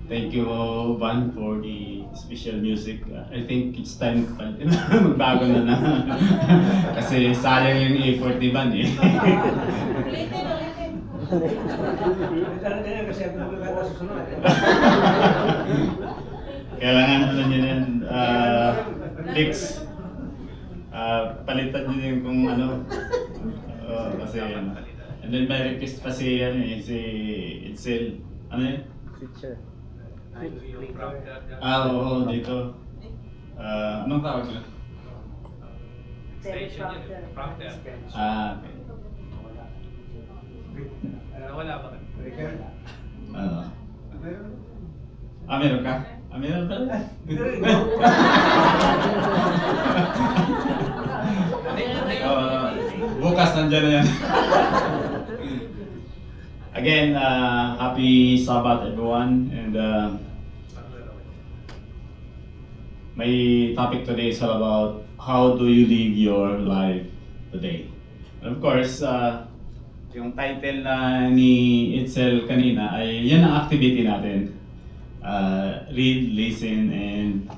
Thank you, Van, for the special music. I think it's time magbago na. Kasi sayang yung effort ni Van eh. Ulitin, ulitin. Kasi ako magkakata sa sunod. Kailangan ano niya yan, fix. Palitan niyo yung kung ano. Kasi and then may request pa si, si Itzel. Ano yun? Switcher. Oo, dito. Anong tawag nila? Teleprompter. Prompter. Okay. Wala ba? Ano? Meron ka? Meron talaga? Bukas nandiyan na yan. Again, happy Sabbath everyone, and my topic today is all about how do you live your life today. And of course, yung title na ni Itzel kanina ay yan ang activity natin. Read, listen, and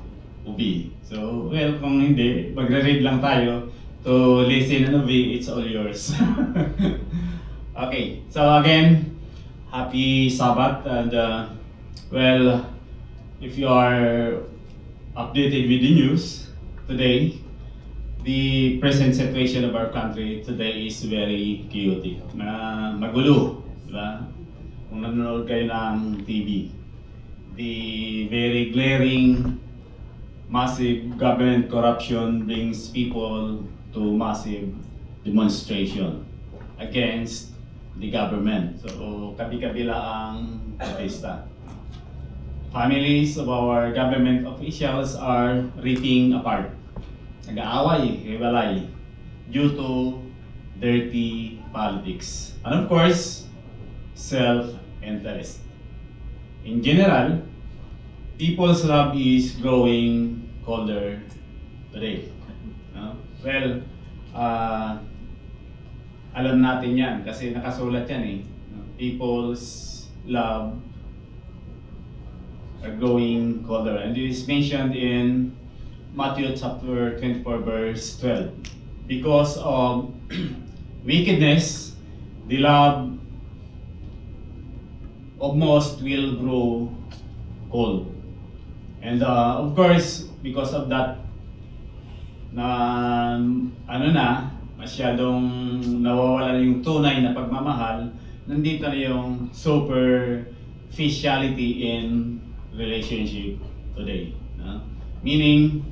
obey. So, well, kung hindi, magre-read lang tayo. To listen and obey, it's all yours. Okay, so again, happy Sabbath, and well, if you are updated with the news today, the present situation of our country today is very chaotic, magulo, di ba? Kung nanonood kayo ng TV, the very glaring, massive government corruption brings people to massive demonstration against the government. So, kabi-kabila ang protesta. Families of our government officials are ripping apart. Nag-aaway, hiwalay, due to dirty politics. And of course, self-interest. In general, people's love is growing colder today. Well, alam natin yan kasi nakasulat yan eh. People's love are growing colder, and it is mentioned in Matthew chapter 24 verse 12. Because of wickedness, the love of most will grow cold. And of course, because of that, na masyadong nawawala na yung tunay na pagmamahal, nandito na yung superficiality in relationship today. Meaning,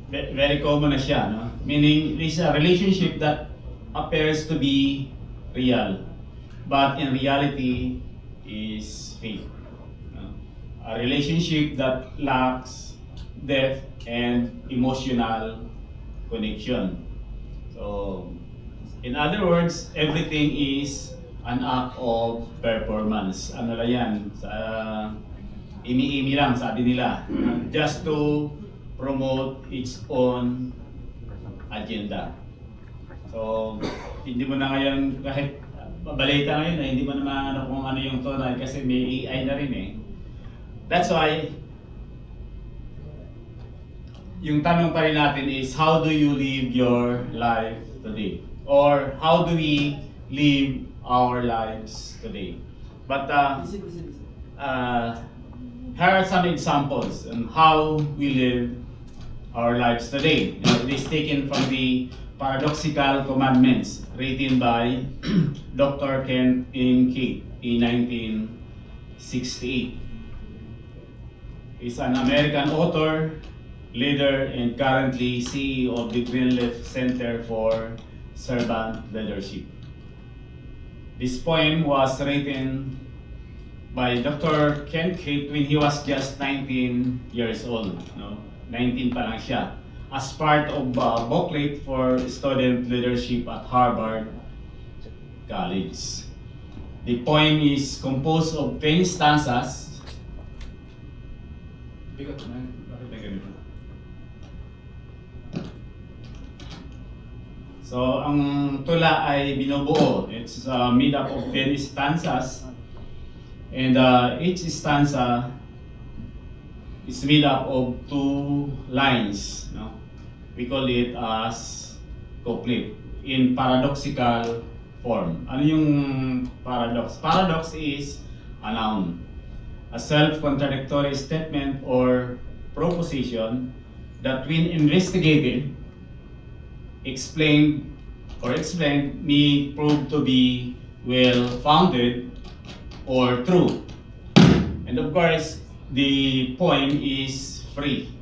very common na siya. Meaning, it is a relationship that appears to be real, but in reality is fake. A relationship that lacks depth and emotional connection. So, in other words, everything is an act of performance. Ano lang yan? Imi-imi lang, sabi nila. Just to promote its own agenda. So, hindi mo na ngayon, kahit balita ngayon, hindi mo na maano kung ano yung tunay kasi may AI na rin eh. That's why, yung tanong pa rin natin is, how do you live your life today? Or how do we live our lives today? But here are some examples on how we live our lives today. It is taken from the Paradoxical Commandments, written by Dr. Kent M. Keith in 1968. He's an American author, leader, and currently CEO of the Greenleaf Center for Servant Leadership. This poem was written by Dr. Ken Keith when he was just 19 years old. 19 pa lang siya. As part of a booklet for student leadership at Harvard College. The poem is composed of 10 stanzas. So, ang tula ay binubuo. It's made up of 10 stanzas. And each stanza is made up of two lines. No? We call it as couplet in paradoxical form. Ano yung paradox? Paradox is a noun, a self-contradictory statement or proposition that when investigated, explained, may prove to be well-founded or true. And of course, the poem is free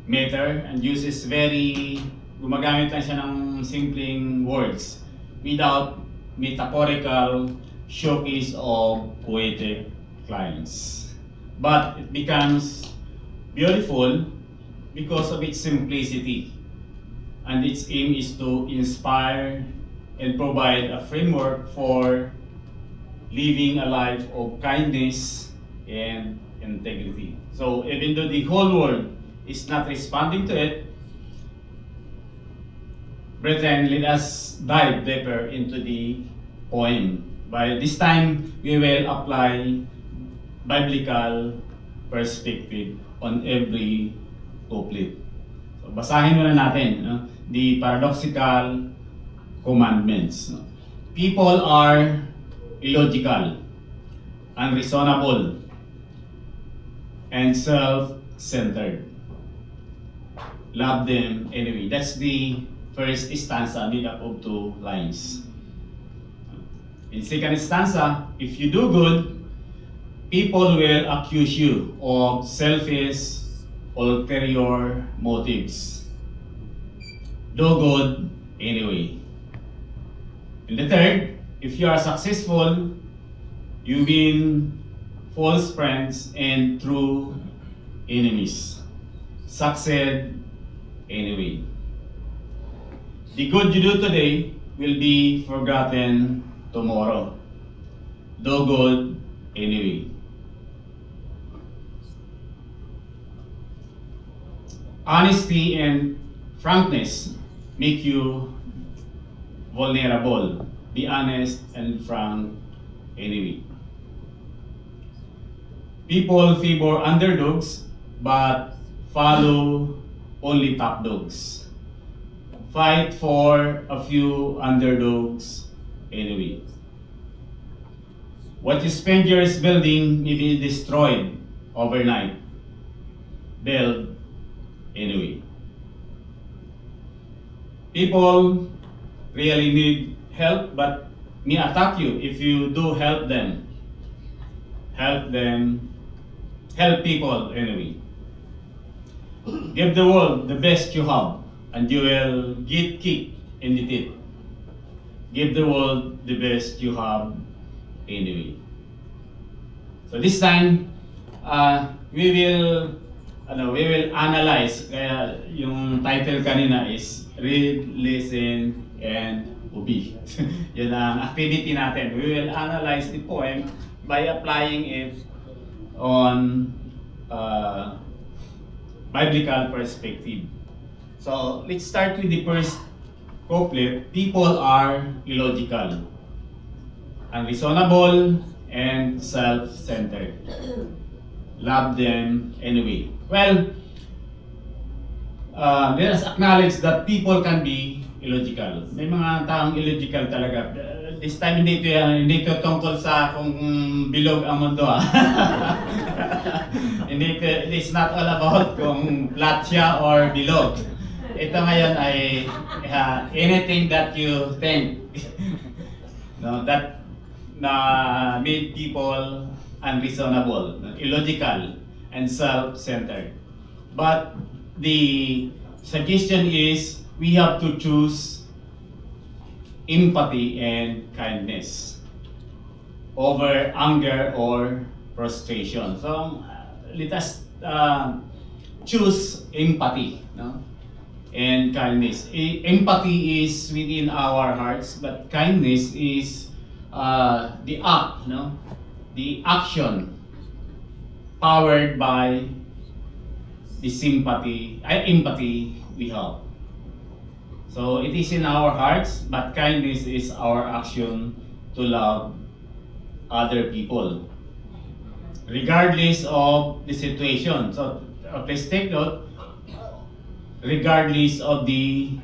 matter and uses gumagamit lang siya ng simpleng words without metaphorical showcase of poetic lines. But it becomes beautiful because of its simplicity, and its aim is to inspire and provide a framework for living a life of kindness and integrity. So even though the whole world is not responding to it, brethren, let us dive deeper into the poem. By this time, we will apply biblical perspective on every couplet. So basahin muna natin the paradoxical commandments. People are illogical, unreasonable, and self-centered. Love them anyway. That's the first stanza made up of two lines. In second stanza, if you do good, people will accuse you of selfish, ulterior motives. Do good anyway. In the third, if you are successful, you win false friends and true enemies. Succeed anyway. The good you do today will be forgotten tomorrow. Do good anyway. Honesty and frankness make you vulnerable. Be honest and frank anyway. People favor underdogs but follow only top dogs. Fight for a few underdogs anyway. What you spend years building may be destroyed overnight. Build anyway. People really need help but may attack you if you do help them. Help them. Help people anyway. Give the world the best you have and you will get kicked in the teeth. Give the world the best you have anyway. So this time, we will analyze. Kaya yung title kanina is Read, Listen, and Obey. Yun ang activity natin. We will analyze the poem by applying it on biblical perspective. So let's start with the first couplet. People are illogical, unreasonable, and self-centered. Love them anyway. Well, let us acknowledge that people can be illogical. May mga taong illogical talaga. This time hindi ito tungkol sa kung bilog ang mundo. It's not all about kung flat siya or bilog. Ito ngayon ay anything that you think that made people unreasonable, illogical, and self-centered. But the suggestion is we have to choose empathy and kindness over anger or frustration. So let us choose empathy, and kindness. Empathy is within our hearts, but kindness is the act, the action powered by the empathy we have. So it is in our hearts, but kindness is our action to love other people. regardless of the situation. So please take note, regardless of the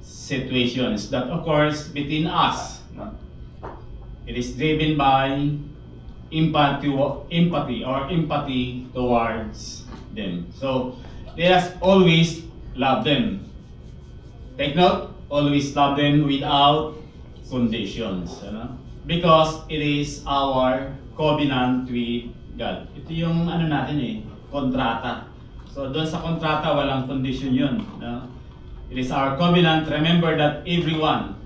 situations that occurs between us. No? It is driven by empathy towards them. So let us always love them. Take note, always love them without conditions. Ano? Because it is our covenant with God. Ito yung ano natin kontrata. So doon sa kontrata, walang condition yun. No? It is our covenant. Remember that everyone,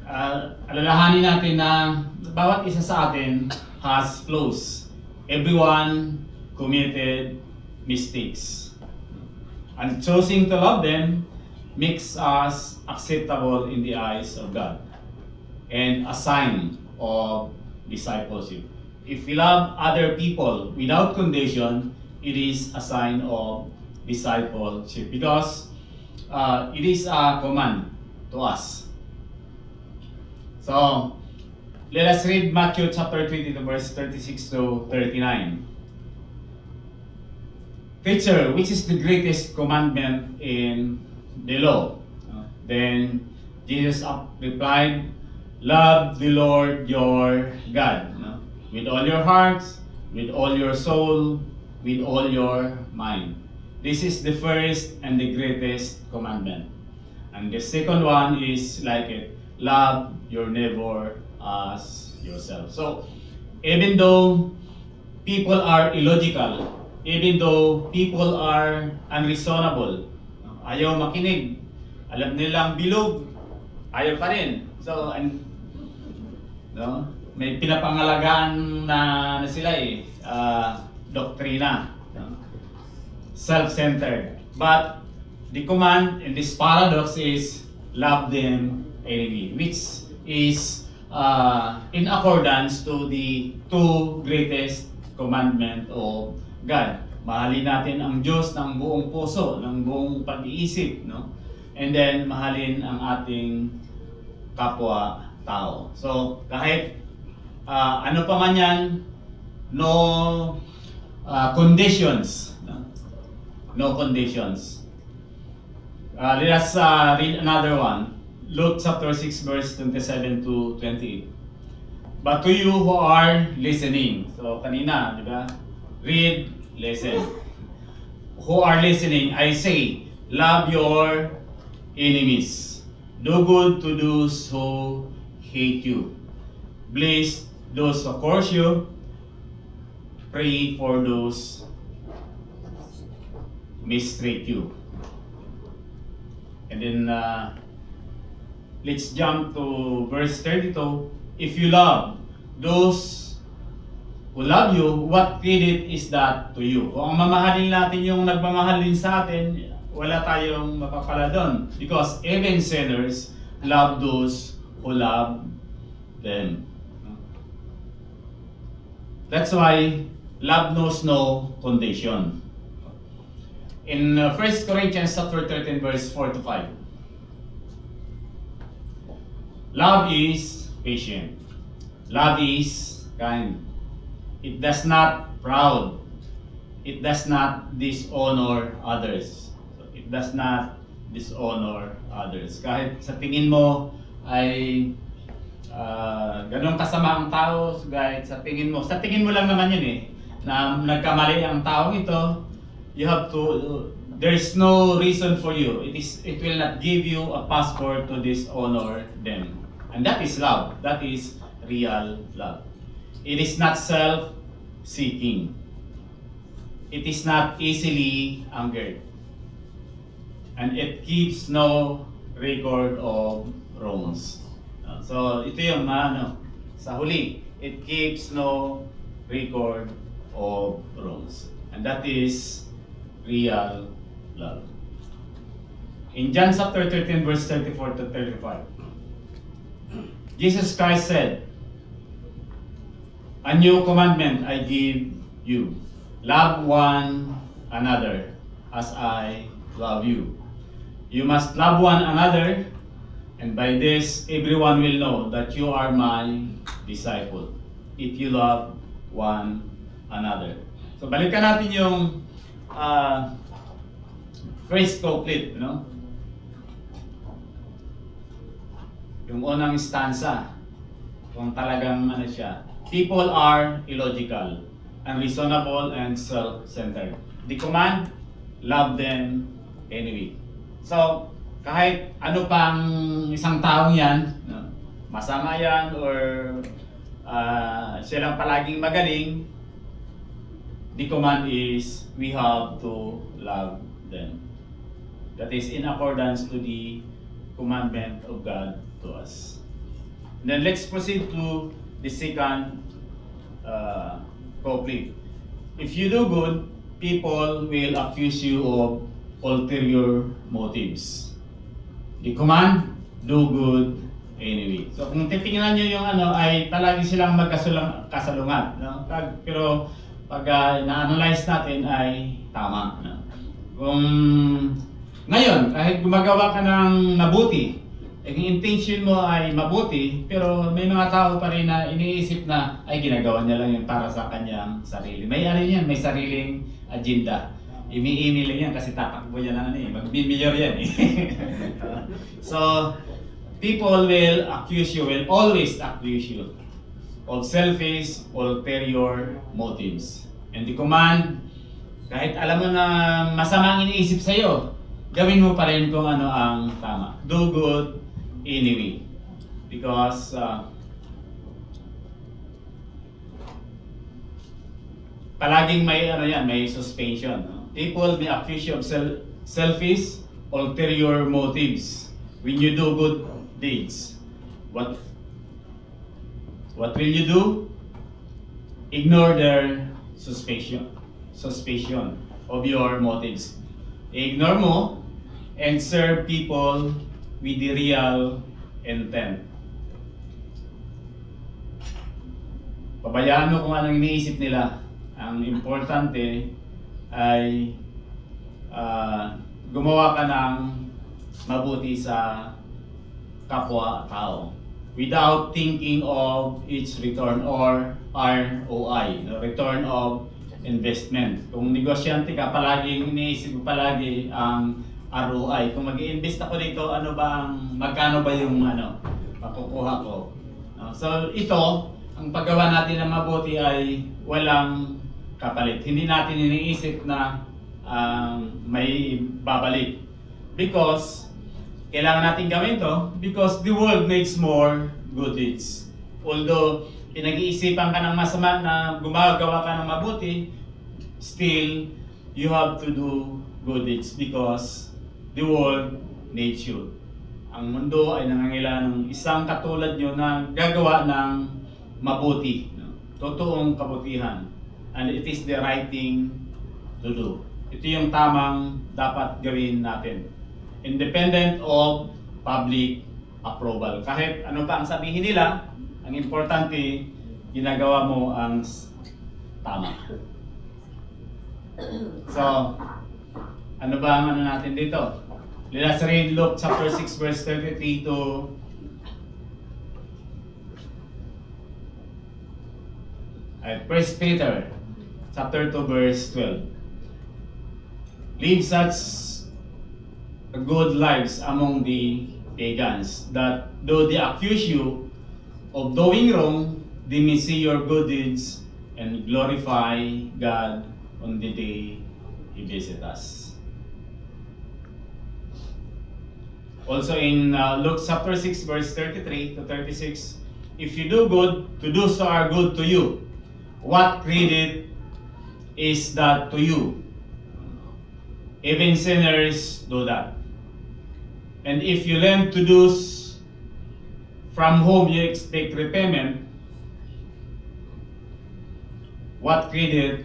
alalahanin natin na bawat isa sa atin has flaws. Everyone committed mistakes. And choosing to love them makes us acceptable in the eyes of God and a sign of discipleship. If we love other people without condition, it is a sign of discipleship because it is a command to us. So, let us read Matthew chapter 22 verse 36 to 39. Teacher, which is the greatest commandment in the law? Then Jesus replied, love the Lord your God with all your hearts, with all your soul, with all your mind. This is the first and the greatest commandment. And the second one is like it, love your neighbor as yourself. So, even though people are illogical, even though people are unreasonable, ayaw makinig, alam nilang bilog, ayaw pa rin. So, may pinapangalagaan na sila doktrina, self-centered. But the command in this paradox is love them anyway, which is in accordance to the two greatest commandment of God. Mahalin natin ang Diyos ng buong puso, ng buong pag-iisip, no? And then mahalin ang ating kapwa-tao. So kahit ano pa man yan, no conditions, no conditions. Let us read another one. Luke chapter 6 verse 27 to 28. But to you who are listening, so kanina, di ba? Read, listen. Who are listening, I say, love your enemies. Do good to those who hate you. Bless those who curse you. Pray for those mistreat you. And then let's jump to verse 32. If you love those who love you, what credit is that to you? Kung mamahalin natin yung nagmamahalin sa atin, wala tayong mapapala doon. Because even sinners love those who love them. That's why love knows no condition. In 1 Corinthians chapter 13 verse 4 to 5. Love is patient. Love is kind. It does not proud. It does not dishonor others. It does not dishonor others. Kahit sa tingin mo ay ganun kasama ang tao, kahit sa tingin mo lang naman yun na nagkamali ang taong ito, you have to, there's no reason for you. It will not give you a passport to dishonor them. And that is love. That is real love. It is not self-seeking. It is not easily angered. And it keeps no record of wrongs. So ito yung sa huli, it keeps no record of wrongs. And that is real love. In John chapter 13 verse 34 to 35, Jesus Christ said, a new commandment I give you. Love one another as I love you. You must love one another, and by this everyone will know that you are my disciple, if you love one another. So balikan natin yung first couplet, no? Yung unang stanza, kung talagang ano siya, people are illogical, unreasonable, and self-centered. The command, love them anyway. So, kahit ano pang isang taong yan, no, masama yan or siya lang palaging magaling, the command is we have to love them. That is in accordance to the commandment of God to us. And then let's proceed to the second couplet. If you do good, people will accuse you of ulterior motives. The command, do good anyway. So kung titingnan nyo yung ano, ay palagi silang magkasalungat. No? Pero pag na-analyze natin ay tama. No? Kung ngayon, kahit gumagawa ka ng mabuti, ang intention mo ay mabuti, pero may mga tao pa rin na iniisip na ay ginagawa niya lang yun para sa kanyang sarili. May ano yan, may sariling agenda. Imi-email lang yan kasi tatakbo niya lang ano eh, mag-mayor yan eh. So, people will accuse you, will always accuse you of selfish, ulterior motives. And the command, kahit alam mo na masama ang iniisip sa'yo, gawin mo pa rin kung ano ang tama. Do good anyway. Because palaging may ano yan, may suspension. No? People may accuse you of selfish, ulterior motives when you do good deeds. What will you do? Ignore their suspicion of your motives. Ignore mo and serve people with the real intent. Pabayaan mo kung anong iniisip nila. Ang importante ay gumawa ka ng mabuti sa kapwa-tao without thinking of its return or ROI, return of investment. Kung negosyante ka, palaging iniisip mo palagi ang ROI. Kung mag-i-invest ako dito, magkano ba yung makukuha ko? So ito, ang paggawa natin ng mabuti ay walang kapalit. Hindi natin iniisip na may babalik. Because kailangan natin gawin to because the world needs more good deeds. Although pinag-iisipan ka ng masama na gumagawa ka ng mabuti, still you have to do good deeds because the world needs you. Ang mundo ay nangangailangan ng isang katulad nyo na gagawa ng mabuti, totoong kabutihan. And it is the right thing to do. Ito yung tamang dapat gawin natin. Independent of public approval. Kahit ano pa ang sabihin nila, ang importante, ginagawa mo ang tama. So, ano ba ang natin dito? Let us read Luke chapter 6 verse 33 to 1 Peter chapter 2 verse 12. Live such good lives among the pagans that though they accuse you of doing wrong, they may see your good deeds and glorify God on the day He visits us. Also in Luke chapter 6 verse 33 to 36, if you do good, to do so are good to you. What credit is that to you? Even sinners do that. And if you lend to those from whom you expect repayment, what credit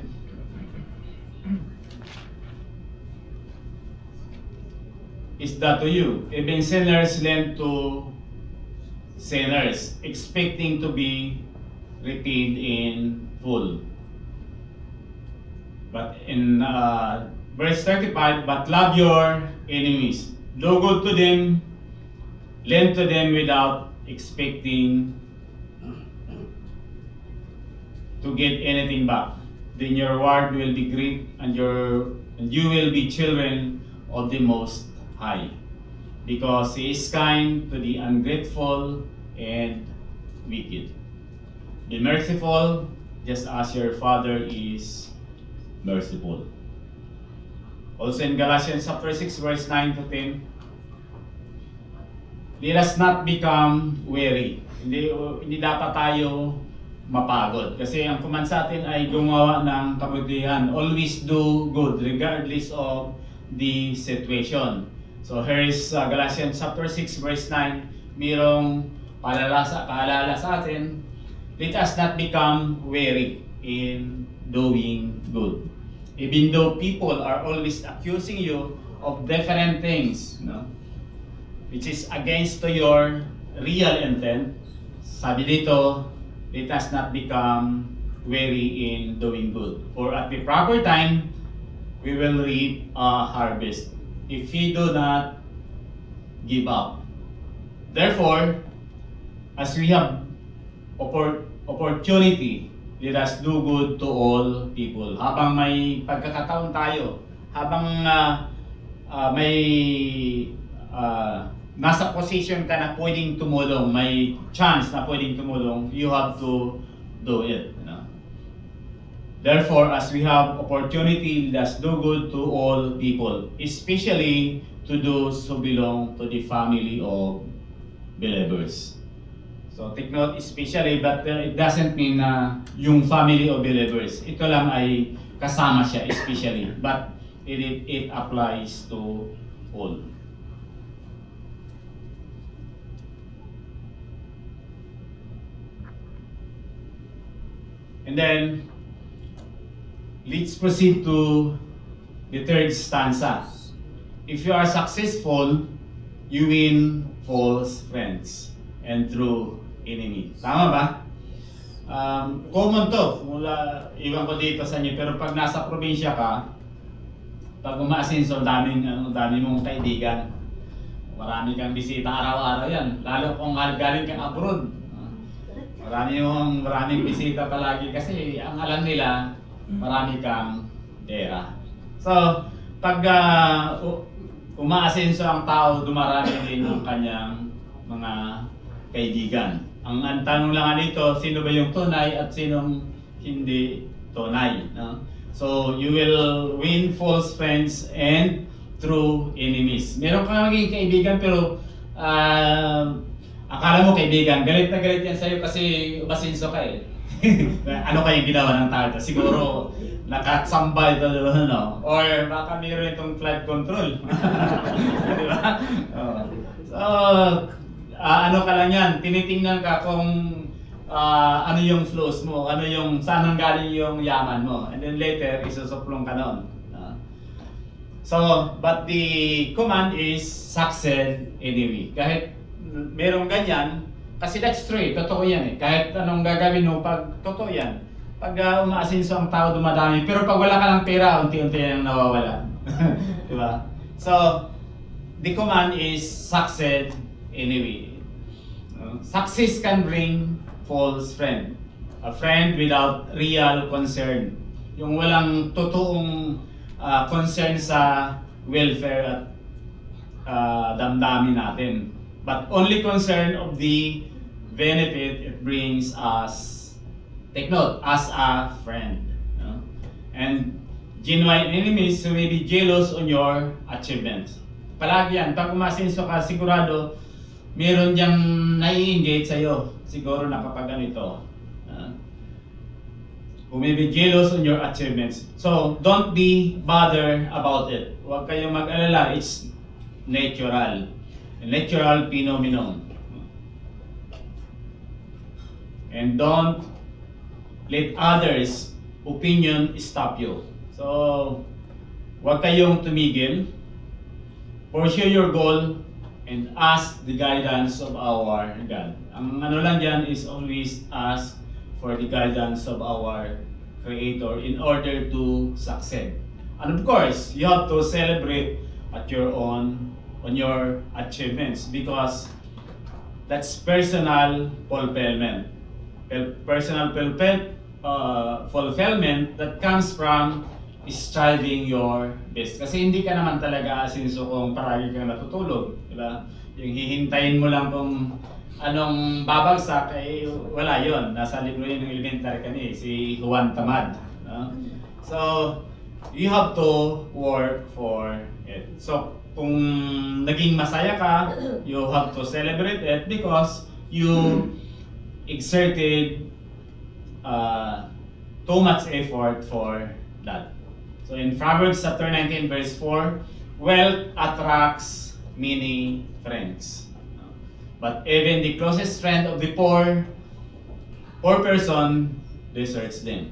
is that to you? Even sinners lend to sinners, expecting to be repaid in full. But in verse 35, but love your enemies. Do good to them, lend to them without expecting to get anything back. then your reward will be great, and you will be children of the Most High, because He is kind to the ungrateful and wicked. Be merciful, just as your Father is merciful. Also in Galatians chapter 6, verse 9 to 10, let us not become weary. Hindi dapat tayo mapagod. Kasi ang command sa atin ay gumawa ng kabutihan. Always do good regardless of the situation. So here is Galatians chapter 6 verse 9. Mayroong paalala sa atin. Let us not become weary in doing good. Even though people are always accusing you of different things, no? Which is against to your real intent. Sabi dito, let us not become weary in doing good. For at the proper time, we will reap a harvest if we do not give up. Therefore, as we have opportunity, let us do good to all people. Habang may pagkakataon tayo, habang may nasa position ka na pwedeng tumulong, may chance na pwedeng tumulong, you have to do it. You know? Therefore, as we have opportunity, let us do good to all people, especially to those who belong to the family of believers. So take note, especially, but it doesn't mean na yung family of believers. Ito lang ay kasama siya, especially, but it applies to all. And then, let's proceed to the third stanza. If you are successful, you win false friends and true enemy. Tama ba? Common to. Iwan ko dito sa inyo. Pero pag nasa probinsya ka, pag umaasenso, dami mong kaibigan. Marami kang bisita araw-araw yan. Lalo kung galing kang abroad. Maraming bisita palagi kasi ang alam nila, marami kang pera. So, pag umaasenso ang tao, dumarami din ang kanyang mga kaibigan. Ang tanong lang dito, sino ba yung tunay at sinong hindi tunay? No? So, you will win false friends and true enemies. Meron kang maging kaibigan pero akala mo kaibigan, galit na galit yan sa'yo kasi umasenso ka eh. Ano kayong ginawa ng tao? Siguro nakatsambay ito, no? Or baka mayroon itong flood control. Di ba? So, ano ka lang yan, tinitingnan ka kung ano yung flows mo, ano yung saan galing yung yaman mo. And then later, isusuplong ka nun. So, but the command is succeed anyway. Kahit merong ganyan, kasi that's true, totoo yan eh. Kahit anong gagawin mo, pag totoo yan, pag umaasenso ang tao, dumadami. Pero pag wala ka ng pera, unti-unti yan nawawala. Diba? So, the command is succeed anyway. Success can bring false friend. A friend without real concern. Yung walang totoong concern sa welfare at damdamin natin. But only concern of the benefit it brings us, take note, as a friend. And genuine enemies who may be jealous on your achievements. Palagi yan, pag umasenso ka, sigurado, meron diyang nai-engage sa'yo. Siguro na kapag ganito. Who may be jealous on your achievements. So, don't be bothered about it. Huwag kayong mag-alala, it's natural. A natural phenomenon. And don't let others' opinion stop you. So, huwag kayong tumigil. Pursue your goal and ask the guidance of our God. Ang ano lang dyan is always ask for the guidance of our Creator in order to succeed. And of course, you have to celebrate at your own on your achievements because that's personal fulfillment. Personal fulfillment that comes from striving your best. Kasi hindi ka naman talaga asinso kung paragi kang natutulog, di ba? Yung hihintayin mo lang kung anong babagsak, eh wala yon. Nasa libro yun ng elementary kami, si Juan Tamad. No? So, you have to work for it. So, kung naging masaya ka, you have to celebrate it because you exerted too much effort for that. So in Proverbs chapter 19 verse 4, wealth attracts many friends. But even the closest friend of the poor person deserts them.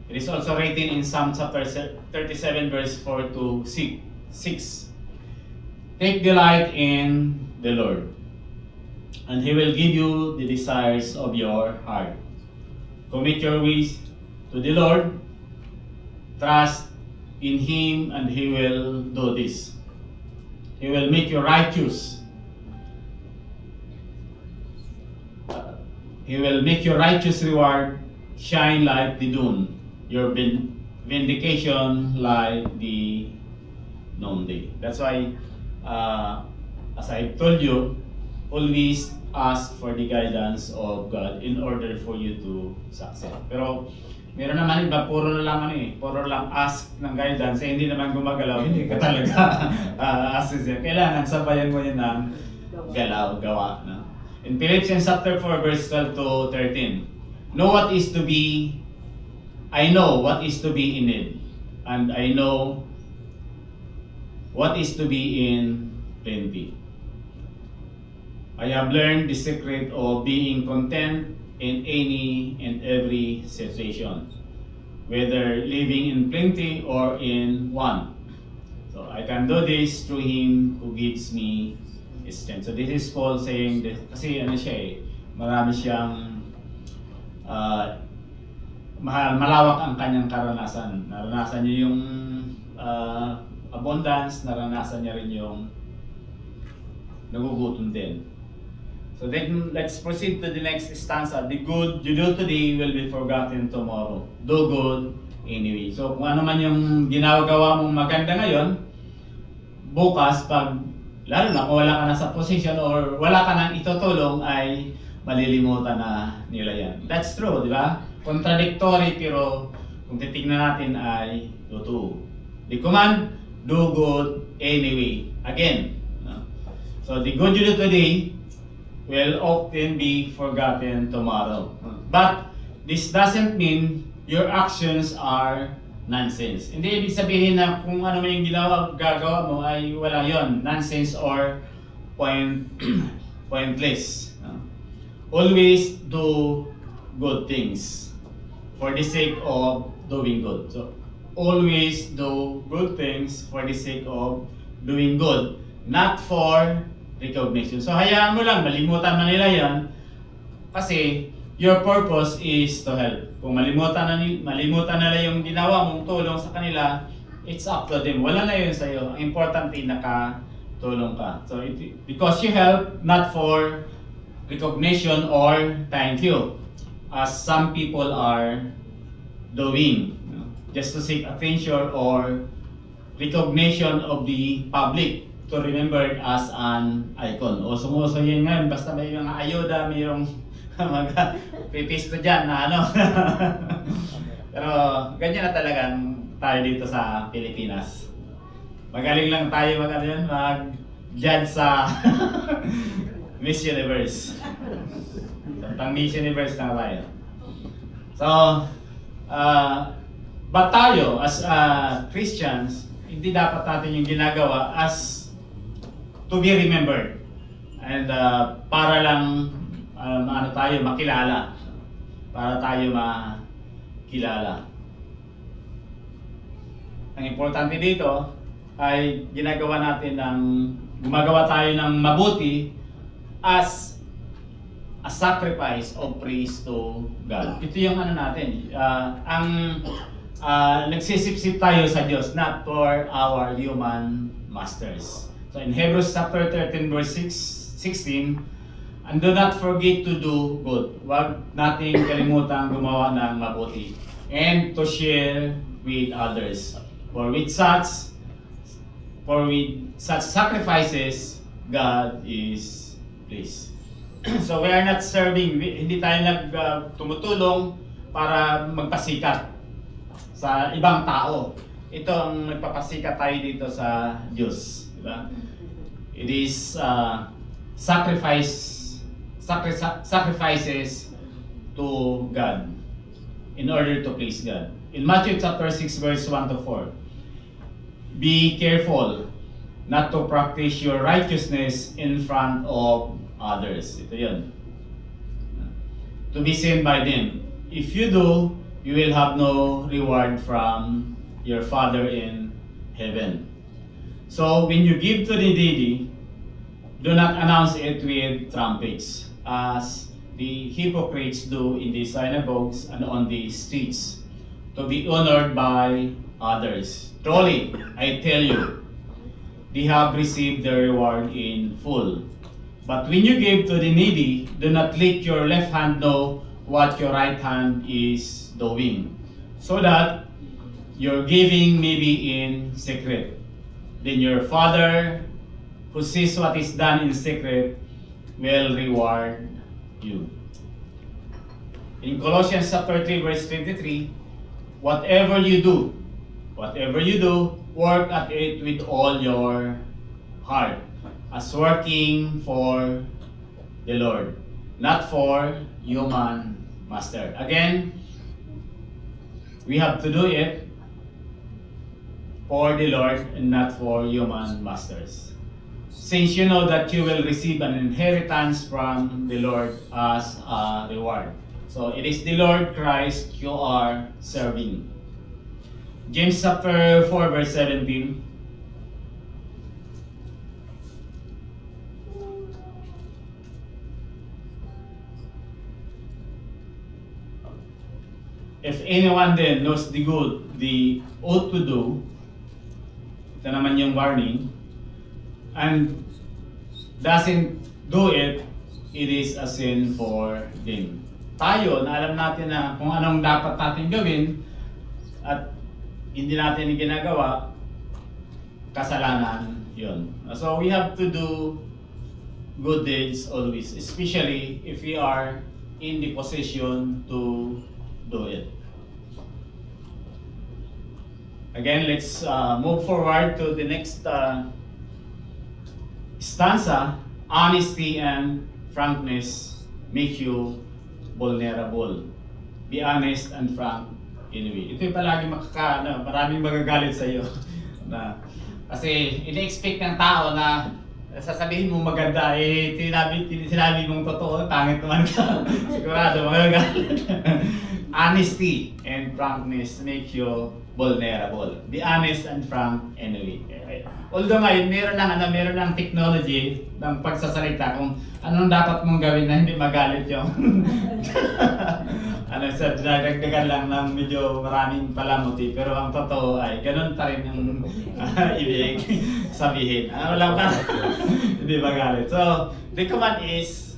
It is also written in Psalm chapter 37 verse 4 to 6. Take delight in the Lord, and He will give you the desires of your heart. Commit your ways to the Lord, trust in Him, and He will do this. He will make you righteous. He will make your righteous reward shine like the dawn, your vindication like the noonday. That's why, as I told you, always ask for the guidance of God in order for you to succeed. Pero meron naman iba, puro lang ask ng guidance, eh, hindi naman gumagalaw, hindi ka talaga assist yan. Kailangan sabayan mo yun ng galaw, gawa. No? In Philippians chapter 4 verse 12 to 13, I know what is to be in need, and I know what is to be in plenty. I have learned the secret of being content in any and every situation, whether living in plenty or in want. So I can do this through Him who gives me strength. So this is Paul saying this, kasi ano siya eh, marami siyang malawak ang kanyang karanasan. Naranasan niya yung abundance, naranasan niya rin yung nagugutom din. So then, let's proceed to the next stanza. The good you do today will be forgotten tomorrow. Do good anyway. So kung ano man yung ginagawa mong maganda ngayon, bukas pag, lalo na kung wala ka na sa position or wala ka nang itutulong, ay malilimutan na nila yan. That's true, di ba? Contradictory, pero kung titignan natin ay totoo. The command, do good anyway. Again, no? So the good you do today will often be forgotten tomorrow. But this doesn't mean your actions are nonsense. Hindi ibig sabihin na kung ano man yung gagawa mo ay wala yon, nonsense or pointless. Always do good things for the sake of doing good. So always do good things for the sake of doing good, not for recognition. So hayaan mo lang, malimutan man nila yan kasi your purpose is to help. Kung malimutan nila yung ginawa mong tulong sa kanila, it's up to them. Wala na yun sa'yo. Ang importante, nakatulong ka. So because you help, not for recognition or thank you, as some people are doing, just to seek attention or recognition of the public, to remember as an icon. O sumuso yun ngayon, basta may mga ayuda, mayroong pipisto dyan na ano. Pero ganyan na talaga tayo dito sa Pilipinas. Magaling lang tayo mag-judge sa Miss Universe. So, pang Miss Universe na tayo. So, but tayo as Christians, hindi dapat natin yung ginagawa as to be remembered and para lang tayo makilala, para tayo makilala. Ang importante dito ay gumagawa tayo ng mabuti as a sacrifice of praise to God. Ito yung natin, nagsisip-sip tayo sa Diyos, not for our human masters. So in Hebrews chapter 13 verse 16, And do not forget to do good. Huwag nating kalimutan gumawa ng mabuti. And to share with others. For with such sacrifices, God is pleased. So we are not serving, hindi tayo tumutulong para magpasikat sa ibang tao. Ito ang nagpapasikat tayo dito sa Diyos. Diba? It is sacrifices to God in order to please God. In Matthew chapter 6 verse 1 to 4, be careful not to practice your righteousness in front of others. Ito yun. To be seen by them. If you do, you will have no reward from your Father in heaven. So when you give to the needy, do not announce it with trumpets, as the hypocrites do in the synagogues and on the streets, to be honored by others. Truly, I tell you, they have received their reward in full. But when you give to the needy, do not let your left hand know what your right hand is doing, so that your giving may be in secret. Then your Father, who sees what is done in secret, will reward you. In Colossians chapter 3 verse 23, whatever you do, work at it with all your heart, as working for the Lord, not for human master. Again, we have to do it for the Lord and not for human masters. Since you know that you will receive an inheritance from the Lord as a reward. So it is the Lord Christ you are serving. James chapter 4 verse 17. If anyone then knows the good they ought to do, ito naman yung warning, and doesn't do it, it is a sin for them. Tayo, na alam natin na kung anong dapat natin gawin at hindi natin ginagawa, kasalanan yun. So we have to do good deeds always, especially if we are in the position to do it. Again, let's move forward to the next stanza. Honesty and frankness make you vulnerable. Be honest and frank anyway. Ito yung palagi maraming magagalit sa iyo. Kasi ini-expect ng tao na sasabihin mo maganda, sinabi mong totoo, pangit naman ka. Sigurado magagalit. Honesty and frankness make you vulnerable. Be honest and frank anyway. Although ngayon, meron ng technology ng pagsasalita kung anong dapat mong gawin na hindi magalit yung dagdagan lang ng medyo maraming palamuti, pero ang totoo ay ganun pa rin yung ibig sabihin. Wala pa hindi magalit. So, the command is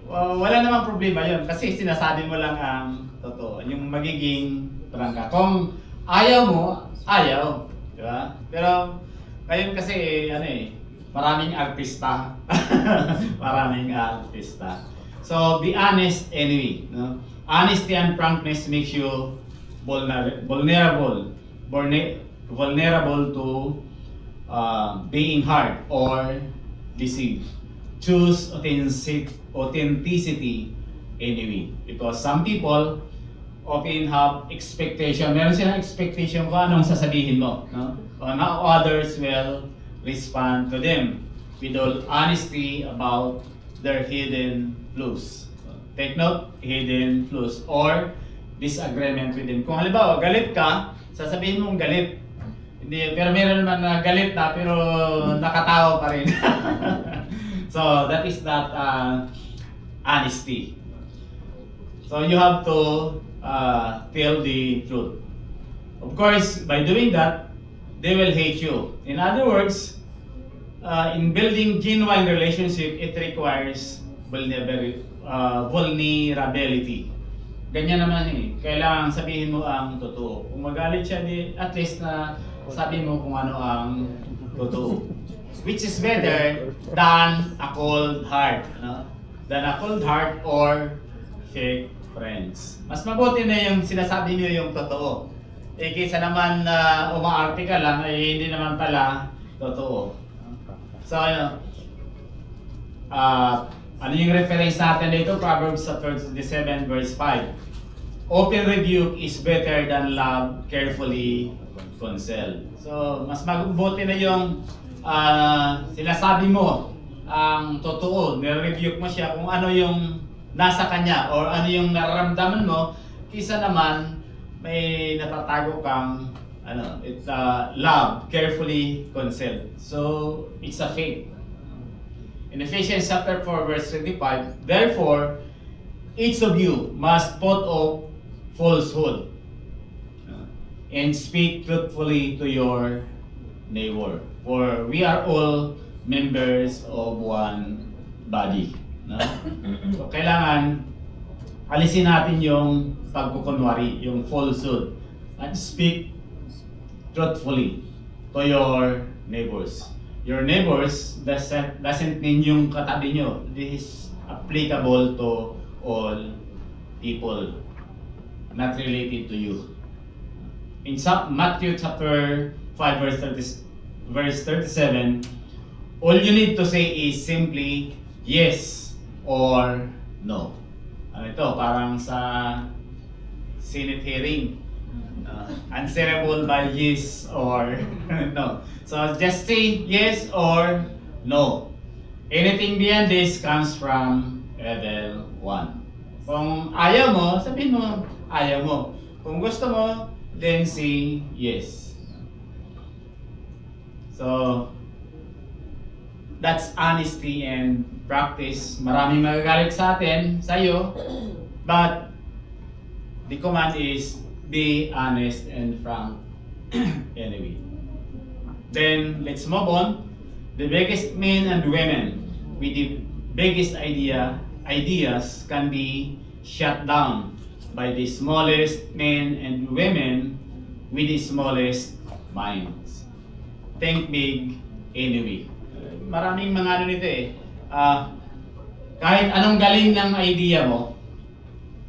wala namang problema yun kasi sinasabi mo lang ang totoo. Yung magiging prangka. Kung ayaw mo, ayaw. Diba? Pero ngayon kasi maraming artista. Maraming artista. So be honest anyway. No? Honesty and frankness makes you vulnerable to being hurt or deceived. Choose authenticity anyway. Because some people often have expectation. Meron silang expectation kung anong sasabihin mo. No? On how others will respond to them with all honesty about their hidden flaws. Take note, hidden flaws or disagreement with them. Kung halimbawa, galit ka, sasabihin mong galit. Hindi, pero meron naman na galit na pero nakatawa pa rin. So that is not honesty. So you have to tell the truth. Of course, by doing that, they will hate you. In other words, in building genuine relationship, it requires vulnerability. Ganyan naman eh. Kailangan sabihin mo ang totoo. Kung magalit siya, at least na sabi mo kung ano ang totoo. Which is better than a cold heart. No? Than a cold heart or fake friends. Mas mabuti na yung sinasabi niyo yung totoo. Eh kaysa naman na umaarte ka lang, eh hindi naman pala totoo. So, ano yung reference natin dito? Proverbs 37 verse 5. Open rebuke is better than love carefully concealed. So, mas mabuti na yung sinasabi mo ang totoo. Nire-rebuke mo siya kung ano yung nasa kanya or ano yung nararamdaman mo kaysa naman may natatago kang it's love carefully concealed. So, it's a faith. In Ephesians chapter 4 verse 25, therefore, each of you must put off falsehood and speak truthfully to your neighbor. For we are all members of one body. No? So, kailangan alisin natin yung pagkukunwari, yung falsehood, and speak truthfully to your neighbors. Your neighbors doesn't mean yung katabi nyo. This is applicable to all people not related to you. In Matthew chapter 5 verse 37, all you need to say is simply yes or no. Ano ito? Parang sa Senate hearing. Answerable by yes or no. So just say yes or no. Anything beyond this comes from level 1. Kung ayaw mo, sabihin mo ayaw mo. Kung gusto mo, then say yes. So that's honesty and practice. Maraming magagalit sa atin, sa iyo, but the command is be honest and frank anyway. Then let's move on. The biggest men and women with the biggest ideas can be shut down by the smallest men and women with the smallest minds. Think big anyway. Maraming mga ano nito eh. Kahit anong galing ng idea mo,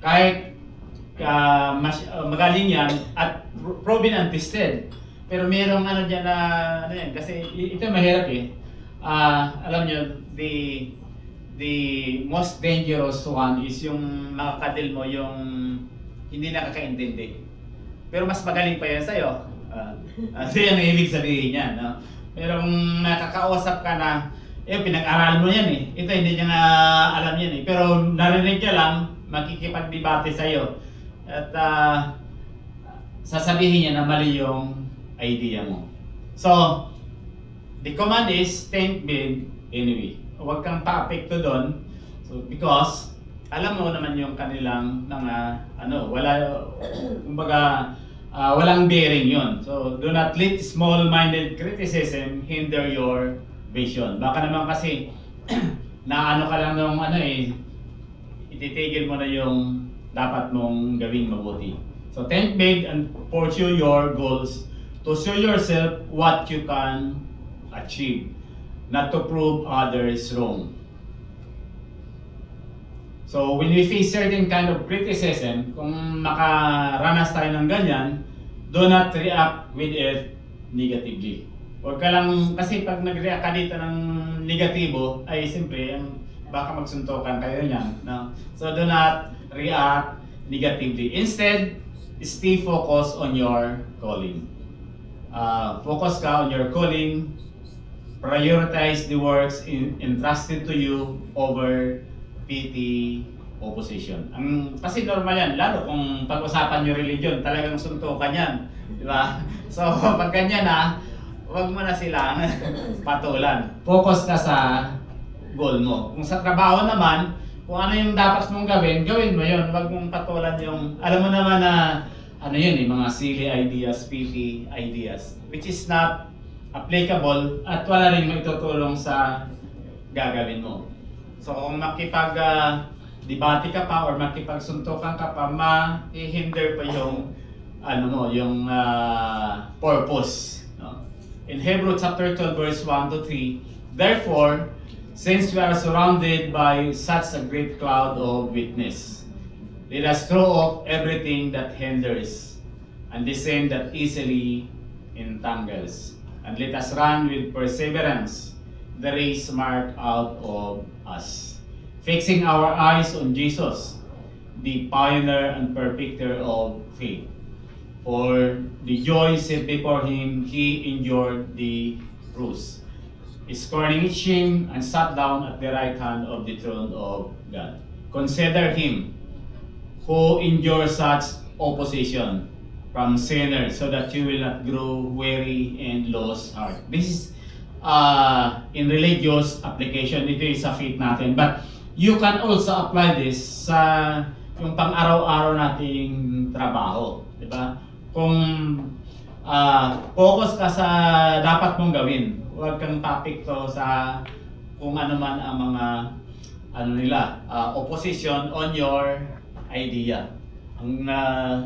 kahit magaling yan at proven and tested. Pero merong ano dyan na, ano yan, kasi ito mahirap eh. Alam nyo, the most dangerous one is yung nakakadil mo, yung hindi nakakaintindi. Pero mas magaling pa yan sa'yo. Ito yung ibig sabihin niya. No? Merong nakakausap ka na, pinag-aral mo yan eh. Ito hindi niya na alam yan eh. Pero narinig niya lang, makikipag-debate sa'yo. At sasabihin niya na mali yung idea mo. So, the command is think big anyway. Huwag kang pa-apekto doon. So, because alam mo naman yung kanilang walang bearing yun. So, do not let small-minded criticism hinder your vision. Baka naman kasi na ka lang nung ititigil mo na yung dapat mong gawing mabuti. So think big and pursue your goals to show yourself what you can achieve, not to prove others wrong. So when we face certain kind of criticism, kung makaranas tayo ng ganyan, do not react with it negatively. Huwag ka lang, kasi pag nag-react ka dito ng negatibo, ay siyempre, baka magsuntukan kayo niyan. No? So do not react negatively. Instead, stay focused on your calling. Focus ka on your calling. Prioritize the works entrusted to you over petty opposition. Kasi normal yan, lalo kung pag-usapan yung religion, talagang suntukan yan. Di ba? So, pag ganyan huwag mo na silang patulan. Focus ka sa goal mo. Kung sa trabaho naman, kung ano yung dapat mong gawin mo yun. Huwag mong patulan yung, alam mo naman na, mga silly ideas, petty ideas, which is not applicable at wala rin maitutulong sa gagawin mo. So kung makipag-debate ka pa or makipagsuntukan ka pa, ma-hinder pa yung yung purpose. No? In Hebrew chapter 12 verse 1 to 3, therefore, since we are surrounded by such a great cloud of witness, let us throw off everything that hinders and the sin that easily entangles, and let us run with perseverance the race marked out of us, fixing our eyes on Jesus, the pioneer and perfecter of faith. For the joy set before him, he endured the cross, scorning its shame, and sat down at the right hand of the throne of God. Consider him who endures such opposition from sinners, so that you will not grow weary and lose heart. This is in religious application. Ito is sa faith natin. But you can also apply this sa yung pang-araw-araw nating trabaho. Diba? Kung focus ka sa dapat mong gawin, huwag kang papikto sa kung ano man ang mga opposition on your idea. Ang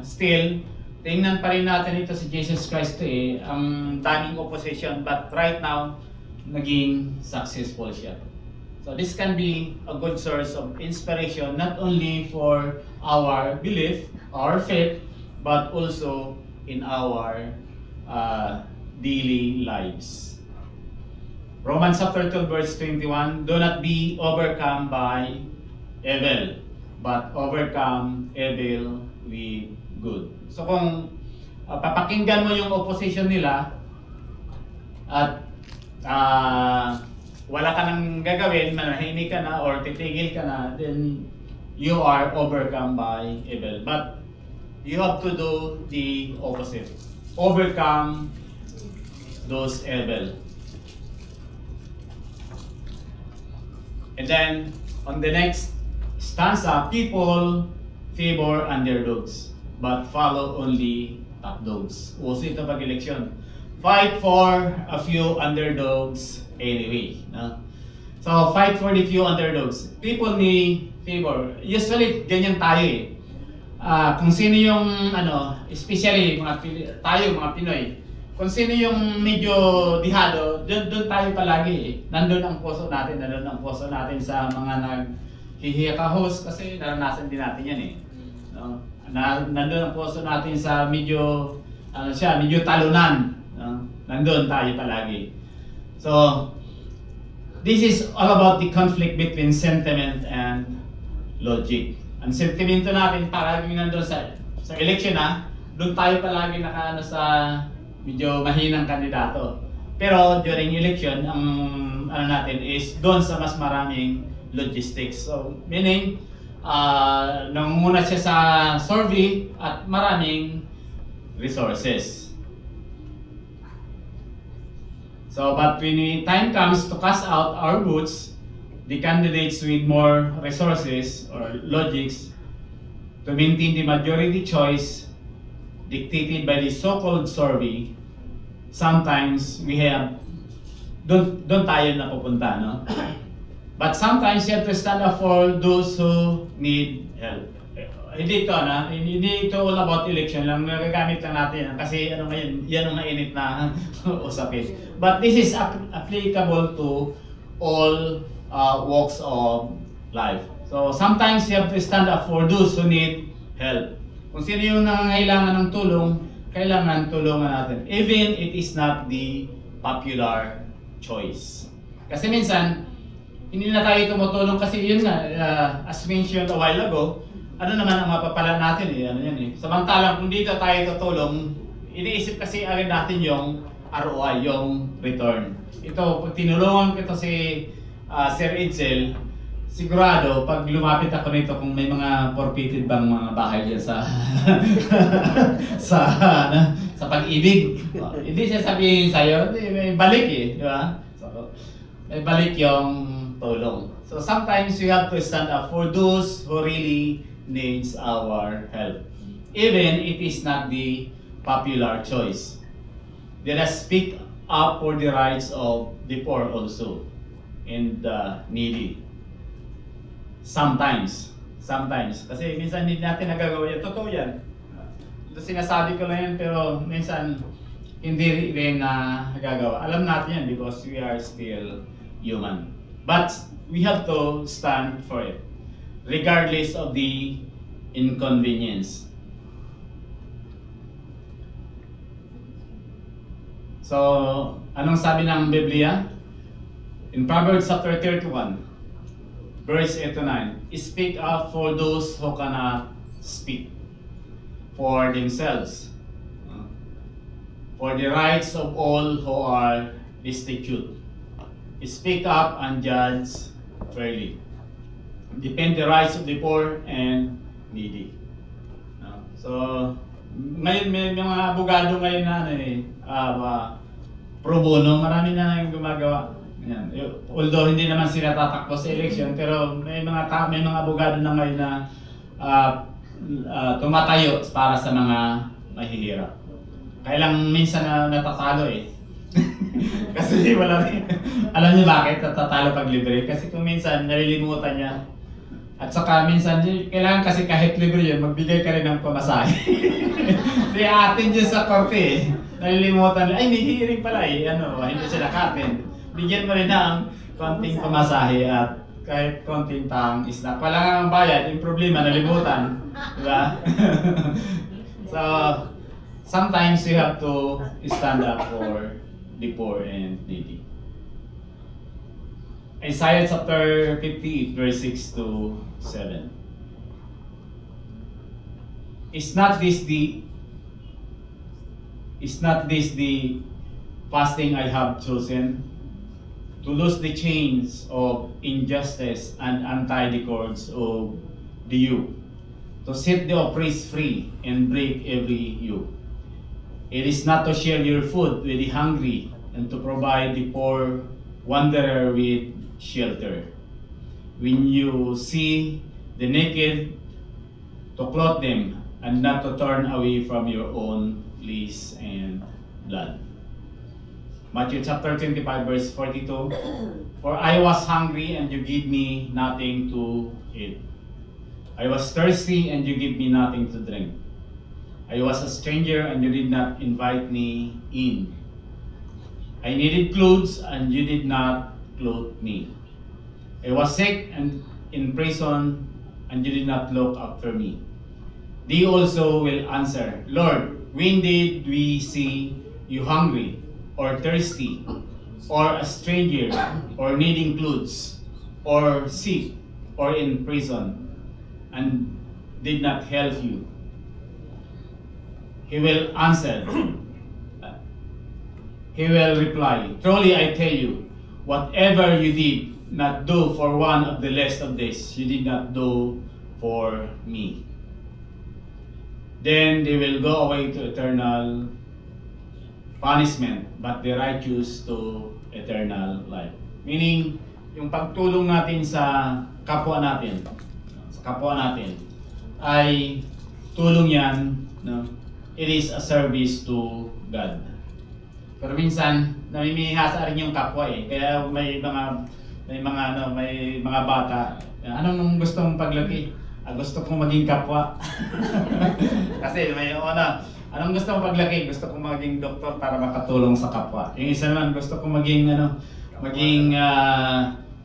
still, tingnan pa rin natin ito si Jesus Christ ang daming opposition, but right now, naging successful siya. So this can be a good source of inspiration, not only for our belief, our faith, but also in our daily lives. Romans chapter 12 verse 21, do not be overcome by evil, but overcome evil with good. So kung papakinggan mo yung opposition nila at wala ka nang gagawin, manahimik ka na or titigil ka na, then you are overcome by evil. But you have to do the opposite. Overcome those evil. And then, on the next stanza, people favor underdogs, but follow only top dogs. Uso ito pag-eleksyon. Fight for a few underdogs anyway. No? So, fight for the few underdogs. People need favor. Usually, ganyan tayo kung sino yung, especially tayo, mga Pinoy, kung sino yung medyo dihado, doon tayo palagi Nandun ang puso natin sa mga naghihikahos kasi naranasan din natin yan No? Nandun ang puso natin sa medyo, medyo talunan. No? Nandun tayo palagi. So, this is all about the conflict between sentiment and logic. Ang sentimento natin palagi nandun sa election doon tayo palagi sa medyo mahinang kandidato. Pero during election, ang natin is doon sa mas maraming logistics. So, meaning, nangunguna siya sa survey at maraming resources. So, but when the time comes to cast out our votes, the candidates with more resources or logics to maintain the majority choice dictated by the so-called survey, sometimes we have, doon tayo napupunta, no? But sometimes you have to stand up for those who need help. Hindi ito all about election lang, nagagamit lang natin kasi ngayon, yan ang mainit na usapin. But this is applicable to all walks of life. So sometimes you have to stand up for those who need help. Kung sino yung nangangailangan ng tulong, kailangan tulungan natin. Even it is not the popular choice. Kasi minsan, hindi na tayo tumutulong kasi yun nga, as mentioned a while ago, ano naman ang mapapala natin Samantalang kung dito tayo tutulong, iniisip kasi agad natin yung ROI, yung return. Ito, pag tinulungan ko ito si Sir Edsel, sigurado pag lumapit ako nito kung may mga forfeited bang mga bahay diyan sa sa pag-ibig. Hindi siya sabihin sa'yo, may balik di ba? So, may balik yung tulong. So sometimes we have to stand up for those who really needs our help. Even it is not the popular choice. Let us speak up for the rights of the poor also and the needy. Sometimes. Sometimes. Kasi minsan hindi natin nagagawa yan. Totoo yan. Sinasabi ko lang yan, pero minsan hindi rin na nagagawa. Alam natin yan because we are still human. But we have to stand for it. Regardless of the inconvenience. So, anong sabi ng Biblia? In Proverbs chapter 31, verse 8 to 9, speak up for those who cannot speak for themselves, for the rights of all who are destitute. Speak up and judge fairly. Defend the rights of the poor and needy. So, ngayon may mga abogado ngayon na pro bono, marami na yung gumagawa. Yan. Although hindi naman sila tatakbo sa election, pero may mga abogado na ngayon na tumatayo para sa mga mahihirap. Kailang minsan na natatalo eh. Kasi wala rin. Alam niyo bakit natatalo pag libre? Kasi kung minsan nalilimutan niya. At saka minsan, kailangan kasi kahit libre yun, magbigay ka rin ng pamasahe. Kasi atin dyan sa korte eh. Nalilimutan, ay may hearing pala eh. Hindi sila ka-attend. Bigyan mo rin ng konting pamasahe at kahit konting pang snack. Wala nga ang bayad, yung problema, nalimutan. Diba? So, sometimes you have to stand up for the poor and needy. Isaiah chapter 58, verse 6 to 7. Is not this the fasting I have chosen? To loose the chains of injustice and untie the cords of the yoke, to set the oppressed free and break every yoke. It is not to share your food with the hungry and to provide the poor wanderer with shelter. When you see the naked, to clothe them and not to turn away from your own flesh and blood. Matthew chapter 25 verse 42. For I was hungry and you gave me nothing to eat. I was thirsty and you gave me nothing to drink. I was a stranger and you did not invite me in. I needed clothes and you did not clothe me. I was sick and in prison and you did not look after me. They also will answer, Lord, when did we see you hungry, or thirsty, or a stranger, or needing clothes, or sick, or in prison, and did not help you? He will answer, he will reply, truly I tell you, whatever you did not do for one of the least of this, you did not do for me. Then they will go away to eternal punishment, but the righteous to eternal life. Meaning, yung pagtulong natin sa kapwa natin, ay tulong yan, no? It is a service to God. Pero minsan, namimihasa rin yung kapwa eh. Kaya may mga bata, anong gusto mong paglaki? Gusto kong maging kapwa. Kasi anong gusto mong paglaki? Gusto kong maging doktor para makatulong sa kapwa. Yung isa naman, gusto kong maging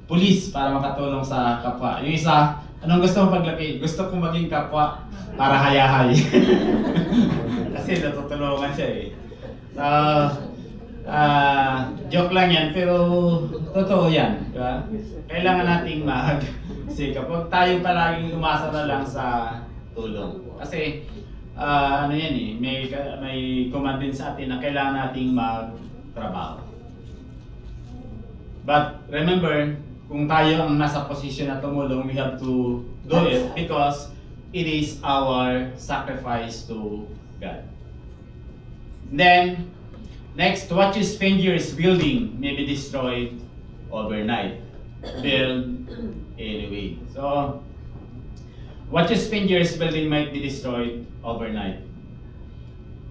pulis para makatulong sa kapwa. Yung isa, anong gusto mong paglaki? Gusto kong maging kapwa para hayahay. Kasi natutulungan siya eh. So, joke lang yan, pero totoo yan. Diba? Kailangan nating magsikap. Huwag tayo palaging umasa na lang sa tulong. Kasi, yan eh, may command din sa atin na kailangan nating magtrabaho. But remember, kung tayo ang nasa posisyon na tumulong, we have to do it because it is our sacrifice to God. Then, next, what you spend years building may be destroyed overnight. Build anyway. So, what you spend years building might be destroyed overnight.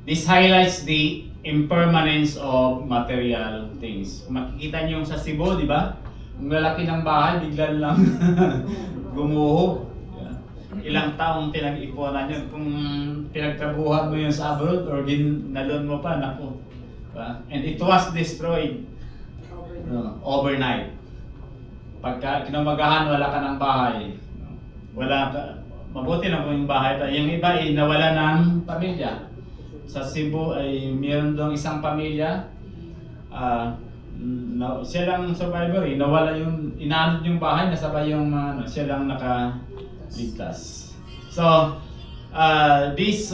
This highlights the impermanence of material things. Kung makikita niyo sa Cebu, di ba? Ang lalaki ng bahay, bigla lang gumuho. Yeah. Ilang taong pinag-ipunan yun. Kung pinagtrabuhan mo yun sa abroad or ginalon mo pa, naku. Diba? And it was destroyed overnight. Pagka kinumagahan, wala ka ng bahay. Wala ka, mabuti na po yung bahay. Yung iba ay nawala ng pamilya. Sa Cebu ay mayroon doon isang pamilya. Siya lang survivor eh. Nawala yung, inanod yung bahay, nasabay yung siya lang nakaligtas. So, this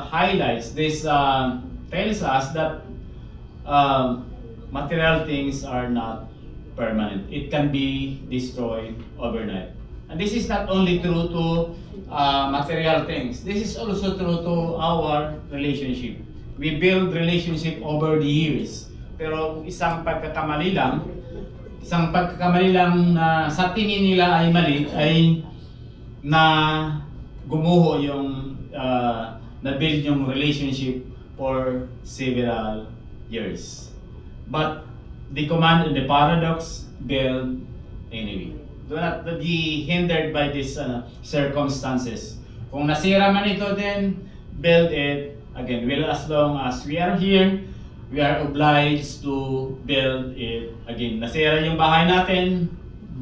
highlights, this tells us that material things are not permanent. It can be destroyed overnight. And this is not only true to material things. This is also true to our relationship. We build relationship over the years. Pero isang pagkakamali lang na sa tingin nila ay mali, ay na gumuho yung na-build yung relationship for several years. But the command and the paradox build anyway. Do not be hindered by these circumstances. Kung nasira man ito, then build it again. Well, as long as we are here, we are obliged to build it again. Nasira yung bahay natin,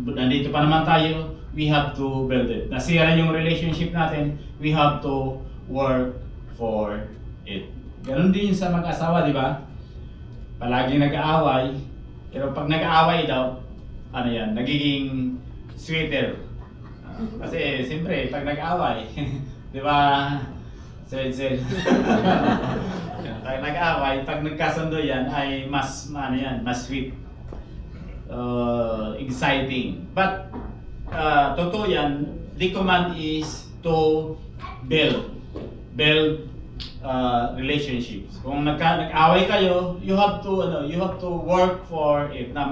nandito pa naman tayo, we have to build it. Nasira yung relationship natin, we have to work for it. Ganon din sa mag-asawa, di ba? Palaging nag-aaway, pero pag nag-aaway daw, nagiging sweeter. Kasi siyempre, pag nag-aaway, di ba? Sel. Pag nag-aaway, pag nagkasundo yan, ay mas sweet. Exciting. But, totoo yan, the command is to build relationships. Kung nag-away kayo, you have to work for it na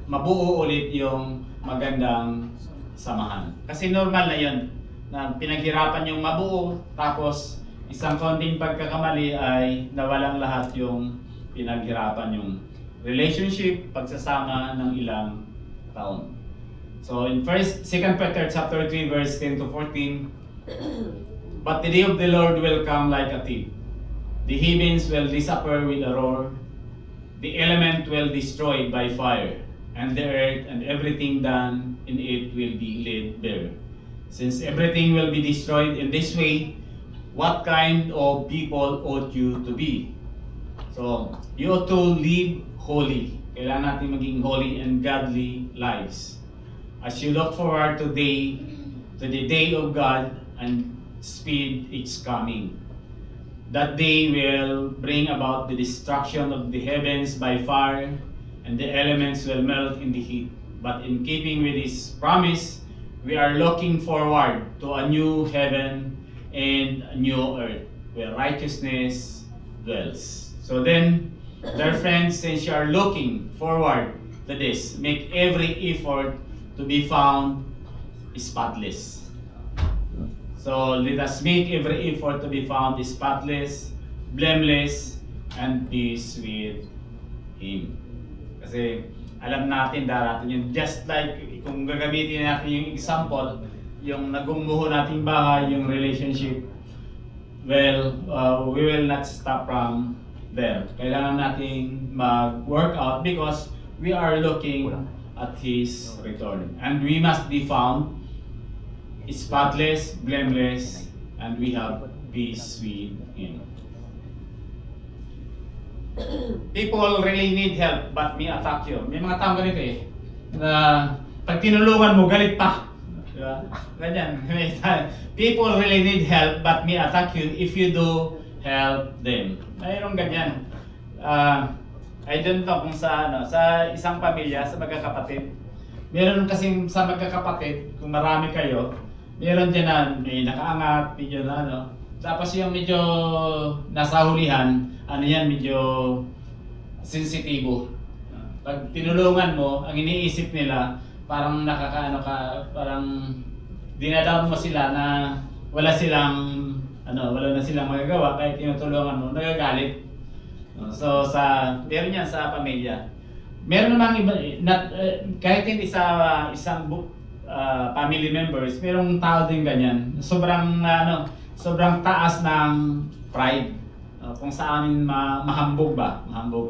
mabuo ulit yung magandang samahan. Kasi normal na 'yon na pinaghirapan yung mabuo, tapos isang konting pagkakamali ay nawalang lahat yung pinaghirapan yung relationship, pagsasama ng ilang taon. So in 2 Peter chapter 3 verse 10 to 14, but the day of the Lord will come like a thief. The heavens will disappear with a roar. The element will destroy by fire, and the earth and everything done in it will be laid bare. Since everything will be destroyed in this way, what kind of people ought you to be? So, you ought to live holy. Kailangan natin maging holy and godly lives. As you look forward to the day of God and speed its coming. That day will bring about the destruction of the heavens by fire, and the elements will melt in the heat. But in keeping with His promise, we are looking forward to a new heaven and a new earth where righteousness dwells. So then, dear friends, since you are looking forward to this, make every effort to be found spotless. So let us make every effort to be found spotless, blameless, and peace with Him. Kasi alam natin darating yun. Just like kung gagamitin natin yung example, yung nagumuho nating bahay, yung relationship, well, we will not stop from there. Kailangan nating mag-work out because we are looking at His return. And we must be found spotless, blameless, and we have peace with Him. People really need help but may attack you. May mga taong ganito eh, na pag tinulungan mo, galit pa. Diba? Ganyan. People really need help but may attack you if you do help them. Mayroong ganyan. I don't know kung sa isang pamilya, sa magkakapatid. Meron kasing sa magkakapatid, kung marami kayo, meron dyan na may nakaangat, medyo na Tapos yung medyo nasa hulihan, medyo sensitibo. Pag tinulungan mo, ang iniisip nila, parang parang dinadown mo sila na wala na silang magagawa kahit tinutulungan mo, nagagalit. So meron yan sa pamilya. Meron namang iba, kahit hindi sa isang family members, merong tao din ganyan. Sobrang sobrang taas ng pride. Kung sa amin mahambog ba? Mahambog.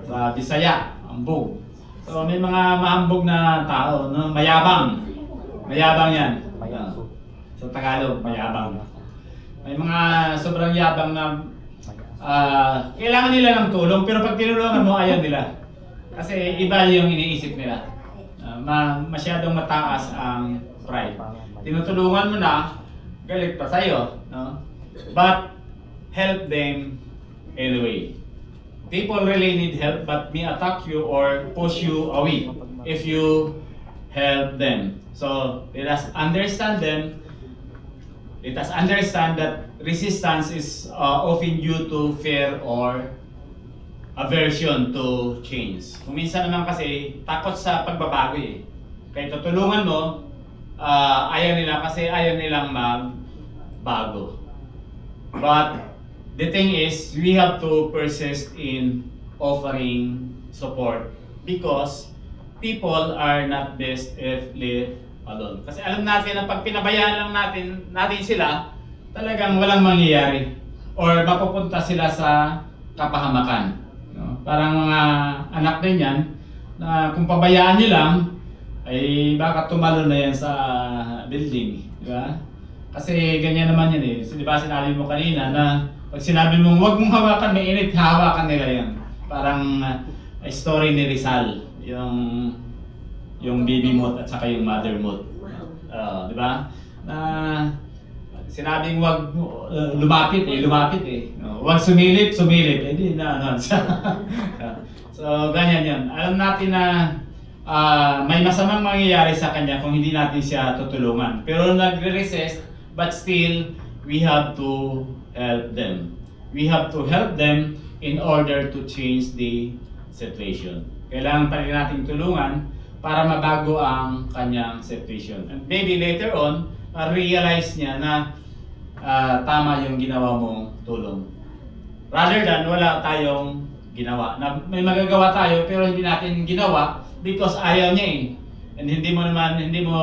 Sa Bisaya, hambog. So may mga mahambog na tao, no? Mayabang. Mayabang yan. Sa Tagalog, mayabang. May mga sobrang yabang na kailangan nila ng tulong, pero pag tinulungan mo, ayaw nila. Kasi iba yung iniisip nila. Masyadong mataas ang pride. Tinutulungan mo na, galit pa sa'yo. No? But, help them anyway. People really need help, but may attack you or push you away if you help them. So, let us understand them. Let us understand that resistance is often due to fear or aversion to change. Kung minsan naman kasi takot sa pagbabago eh. Kaya tutulungan mo, ayaw nila kasi ayaw nilang magbago. But the thing is, we have to persist in offering support because people are not best if left alone. Kasi alam natin na pag pinabayaan lang natin sila, talagang walang mangyayari or mapupunta sila sa kapahamakan. No? Parang mga anak din yan na kung pabayaan nyo lang, ay baka tumalo na yan sa building. Di ba? Kasi ganyan naman yan eh. So, di ba sinabi mo kanina na pag sinabi mong huwag mong hawakan, may init, hawakan nila yan. Parang story ni Rizal, yung baby moth at saka yung mother moth. Di ba? Na sinabing huwag lumapit eh. Huwag sumilip, eh di na. So ganyan yan. Alam natin na may masamang mangyayari sa kanya kung hindi natin siya tutulungan. Pero nagre-resist, but still we have to help them. We have to help them in order to change the situation. Kailangan pa rin natin tulungan para mabago ang kanyang situation. And maybe later on, realize niya na tama yung ginawa mong tulong. Rather than wala tayong ginawa. Na may magagawa tayo pero hindi natin ginawa because ayaw niya eh. And hindi mo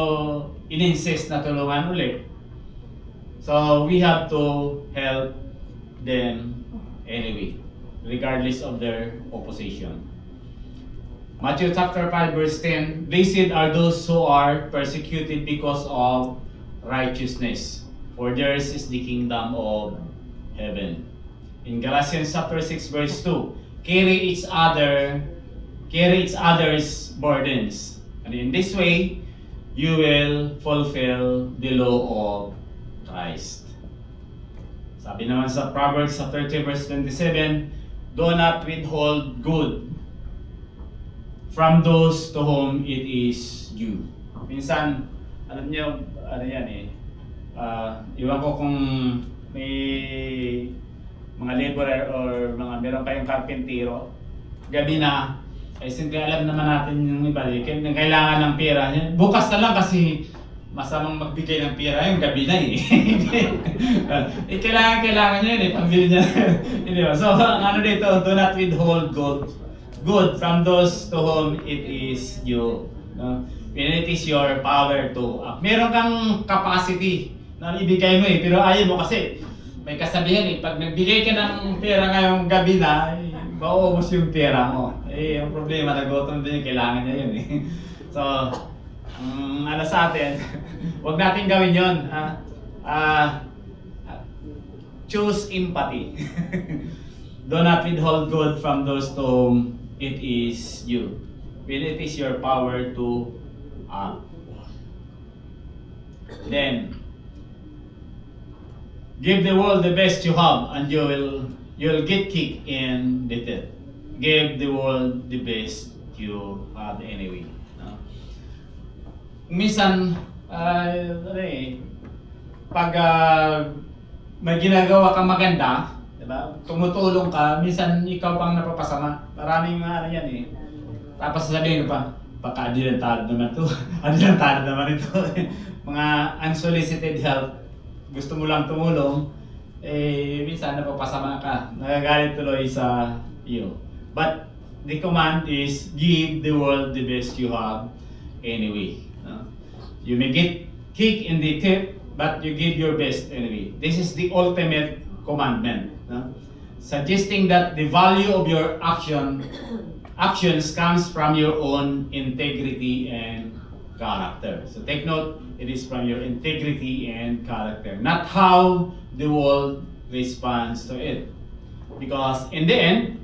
in-insist na tulungan ulit. So we have to help them anyway, regardless of their opposition. Matthew chapter 5 verse 10, blessed are those who are persecuted because of righteousness, for theirs is the kingdom of heaven. In Galatians chapter 6 verse 2, carry each other's burdens, and in this way you will fulfill the law of Christ. Sabi naman sa Proverbs sa 30 verse 27, do not withhold good from those to whom it is due. Minsan, alam niyo, ano yan eh, iwan ko kung may mga laborer or meron kayong karpentero, gabi na, ay siyempre alam naman natin yung iba, kailangan ng pera. Bukas na lang kasi masamang magbigay ng pera yung gabi na eh. Kailangan niya yun eh, pambili niya. So, ano dito, do not withhold good from those to whom it is due. No? When it is your power to act. Meron kang capacity na ibigay mo eh, pero ayaw mo kasi may kasabihan eh, pag nagbigay ka ng pera ngayong gabi na, mauubos yung pera mo. Eh, ang problema, nagutom din, kailangan niya yun eh. So, ano sa atin, huwag natin gawin yun. Choose empathy. Do not withhold good from those to whom it is you. When it is your power to act. Then, give the world the best you have and you'll get kicked in the teeth. Give the world the best you have anyway. No? Minsan, pag may ginagawa kang maganda, diba? Tumutulong ka, minsan ikaw pang napapasama. Maraming mga ano yan eh. Tapos sasabihin ko pa, baka adilantado naman ito. Adilantado naman ito. Mga unsolicited help, gusto mo lang tumulong, eh minsan napapasama ka. Nagagalit tuloy sa iyo. But the command is give the world the best you have anyway. No? You may get kicked in the teeth, but you give your best anyway. This is the ultimate commandment. No? Suggesting that the value of your actions comes from your own integrity and character. So take note, it is from your integrity and character, not how the world responds to it. Because in the end,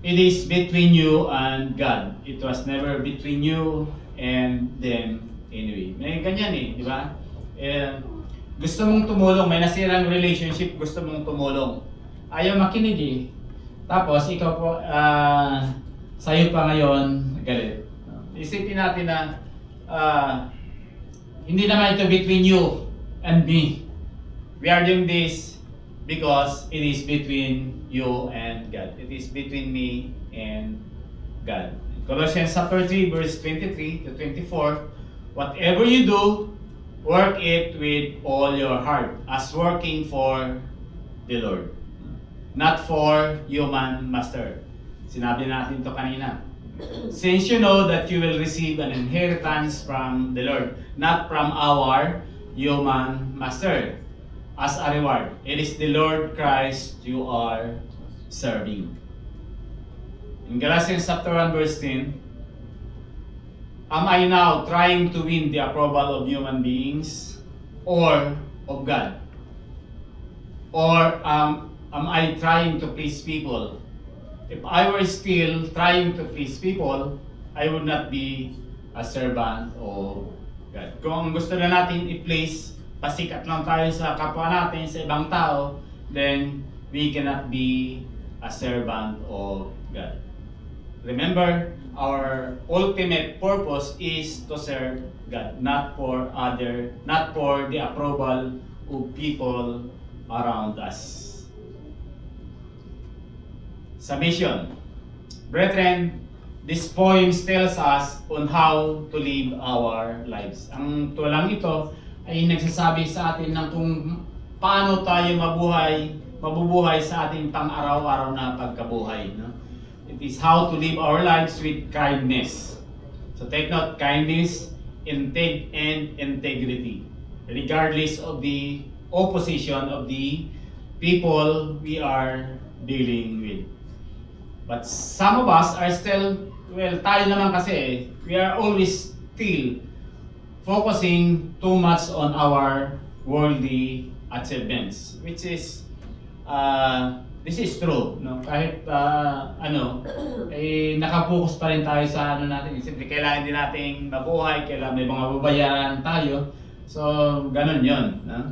it is between you and God. It was never between you and them anyway. May ganyan di ba? Gusto mong tumulong, may nasirang relationship, gusto mong tumulong. Ayaw makinig Tapos ikaw po, sa'yo pa ngayon, galit. Isipin natin na hindi naman ito between you and me. We are doing this because it is between you and God. It is between me and God. Colossians chapter 3, verse 23 to 24, whatever you do, work it with all your heart, as working for the Lord, not for human master. Sinabi natin to kanina. Since you know that you will receive an inheritance from the Lord, not from our human master, as a reward. It is the Lord Christ you are serving. In Galatians chapter 1, verse 10, am I now trying to win the approval of human beings or of God? Or am I trying to please people? If I were still trying to please people, I would not be a servant of God. Kung gusto na natin i-please, pasikat lang tayo sa kapwa natin, sa ibang tao, then we cannot be a servant of God. Remember, our ultimate purpose is to serve God, not for the approval of people around us. Submission. Brethren, this poem tells us on how to live our lives. Ang tulang ito ay nagsasabi sa atin ng kung paano tayo mabubuhay sa ating pang-araw-araw na pagkabuhay. No? It is how to live our lives with kindness. So take note, kindness, and integrity, regardless of the opposition of the people we are dealing with. But some of us are still, tayo naman kasi, we are always still focusing too much on our worldly achievements, which is this is true, no? Kahit nakapokus pa rin tayo sa natin. Siyempre kailangan din nating mabuhay, kailangan may mga babayaran tayo. So ganun 'yon, no?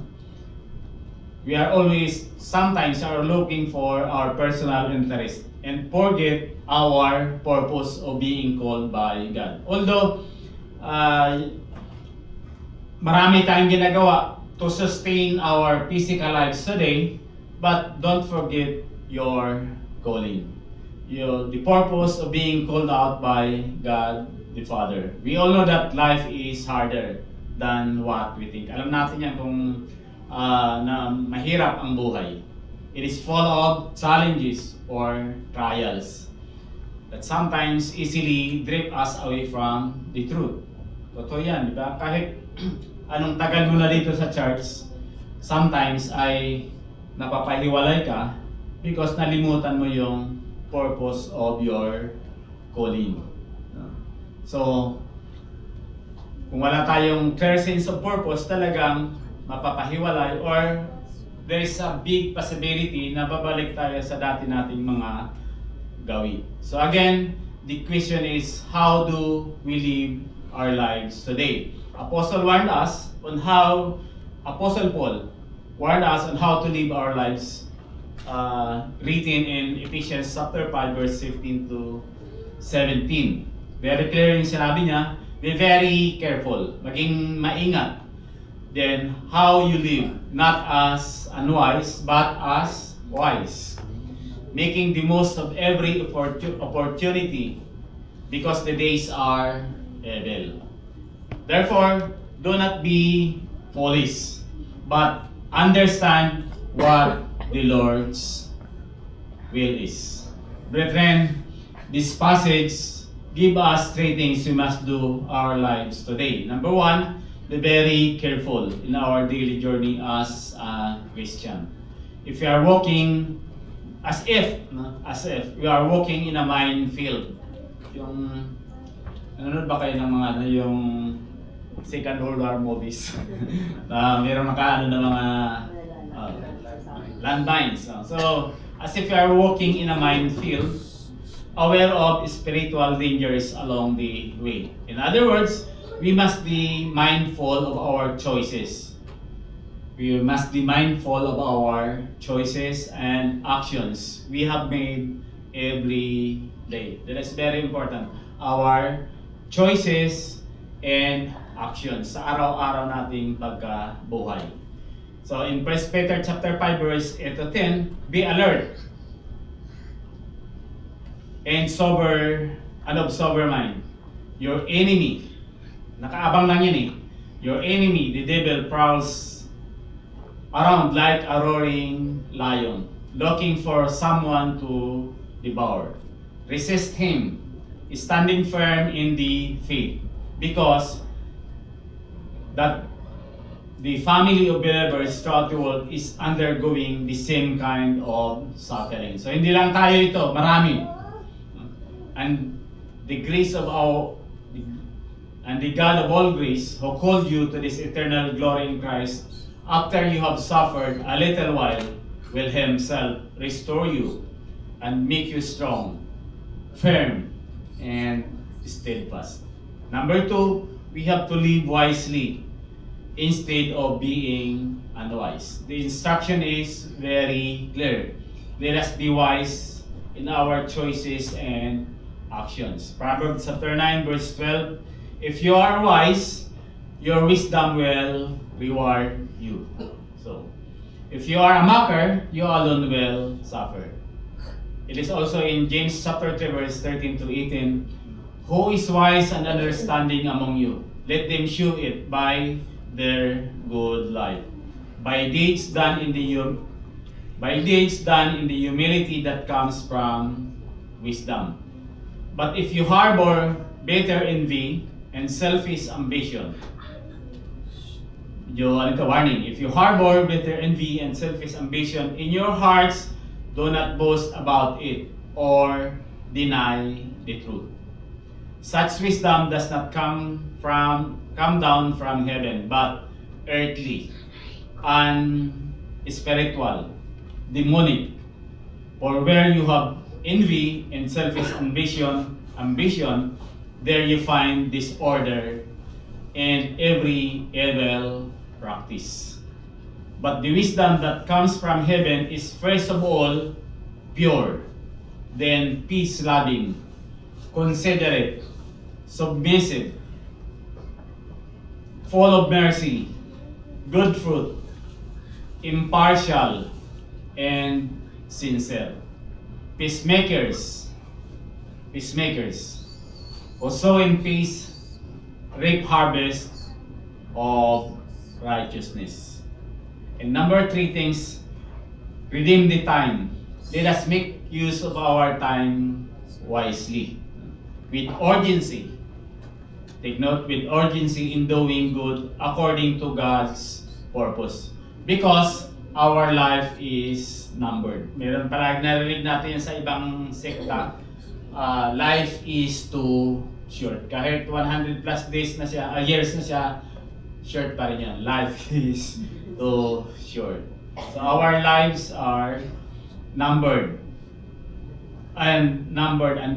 We are always sometimes are looking for our personal interest and forget our purpose of being called by God. Although marami tayong ginagawa to sustain our physical lives today, but don't forget your calling. The purpose of being called out by God the Father. We all know that life is harder than what we think. Alam natin yan kung na mahirap ang buhay. It is full of challenges or trials that sometimes easily drift us away from the truth. Totoo yan, di ba? Kahit anong tagal mo na dito sa church, sometimes ay napapahiwalay ka because nalimutan mo yung purpose of your calling. So, kung wala tayong clear sense of purpose, talagang mapapahiwalay or there is a big possibility na babalik tayo sa dati nating mga gawi. So again, the question is, how do we live our lives today? Apostle warned us on how, Apostle Paul warned us on how to live our lives, written in Ephesians chapter 5 verse 15 to 17. Very clear yung sinabi niya, be very careful, maging maingat. Then how you live, not as unwise, but as wise, making the most of every opportunity, because the days are evil. Therefore, do not be foolish, but understand what the Lord's will is. Brethren, this passage give us three things we must do our lives today. Number one, be very careful in our daily journey as a Christian. If we are walking as if we are walking in a minefield. Yung nanonood ba kayo ng mga yung Second World War movies? Merong nakaano ng mga landmines. So, as if we are walking in a minefield, aware of spiritual dangers along the way. In other words, we must be mindful of our choices. We must be mindful of our choices and actions we have made every day. That is very important. Our choices and actions sa araw-araw nating pagkabuhay. So in 1 Peter chapter 5 verse 8 to 10, be alert and of sober mind. Your enemy, nakaabang lang yun eh. Your enemy, the devil, prowls around like a roaring lion, looking for someone to devour. Resist him, standing firm in the faith, because that the family of believers throughout the world is undergoing the same kind of suffering. So hindi lang tayo ito, marami. And the grace of the God of all grace, who called you to this eternal glory in Christ, after you have suffered a little while, will himself restore you and make you strong, firm, and steadfast. Number 2, we have to live wisely instead of being unwise. The instruction is very clear. Let us be wise in our choices and actions. Proverbs chapter 9 verse 12, if you are wise, your wisdom will reward you. So, if you are a mocker, you alone will suffer. It is also in James chapter 3 verse 13 to 18, who is wise and understanding among you? Let them show it by their good life, by deeds done in the humility that comes from wisdom. But if you harbor bitter envy and selfish ambition, warning, if you harbor bitter envy and selfish ambition in your hearts, do not boast about it or deny the truth. Such wisdom does not come down from heaven, but earthly, unspiritual, demonic. For where you have envy and selfish ambition, there you find disorder and every evil practice. But the wisdom that comes from heaven is first of all pure, then peace-loving, considerate, submissive, full of mercy, good fruit, impartial, and sincere. Peacemakers, who sow in peace, reap harvest of righteousness. And number 3 things, redeem the time. Let us make use of our time wisely, with urgency. Take note, with urgency in doing good according to God's purpose. Because our life is numbered. Meron parang narinig natin yan sa ibang sekta. Life is too short. Kahit 100 plus days na siya, years na siya, short pa rin yan. Life is too short. So our lives are numbered. And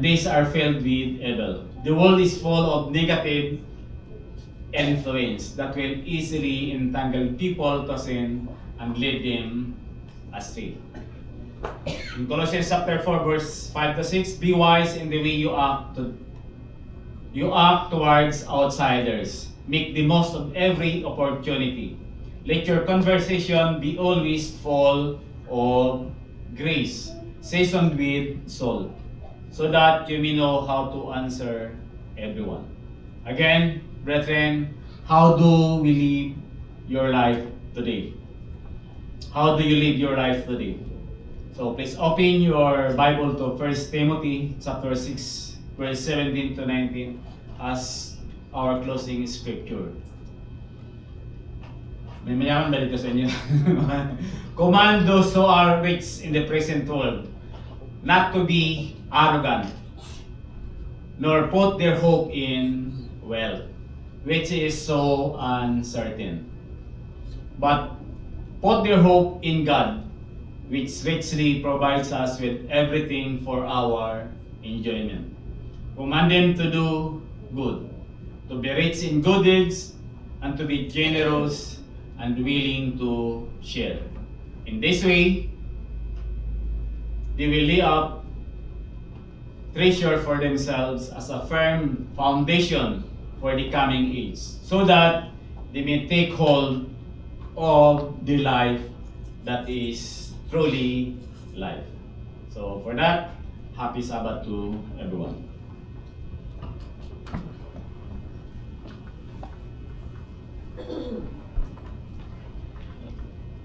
days are filled with evil. The world is full of negative influence that will easily entangle people to sin and lead them astray. In Colossians chapter 4 verse 5 to 6, be wise in the way you act towards outsiders. Make the most of every opportunity. Let your conversation be always full of grace, seasoned with salt, so that you may know how to answer everyone. Again, brethren, how do we live your life today? How do you live your life today? So please open your Bible to 1 Timothy chapter 6, verse 17 to 19 as our closing scripture. May mayaman ba dito sa inyo? Command those who are rich in the present world not to be arrogant, nor put their hope in wealth, which is so uncertain. But put their hope in God, which richly provides us with everything for our enjoyment. Command them to do good, to be rich in good deeds, and to be generous and willing to share. In this way, they will lay up treasure for themselves as a firm foundation for the coming age, so that they may take hold of the life that is truly life. So for that, happy Sabbath to everyone.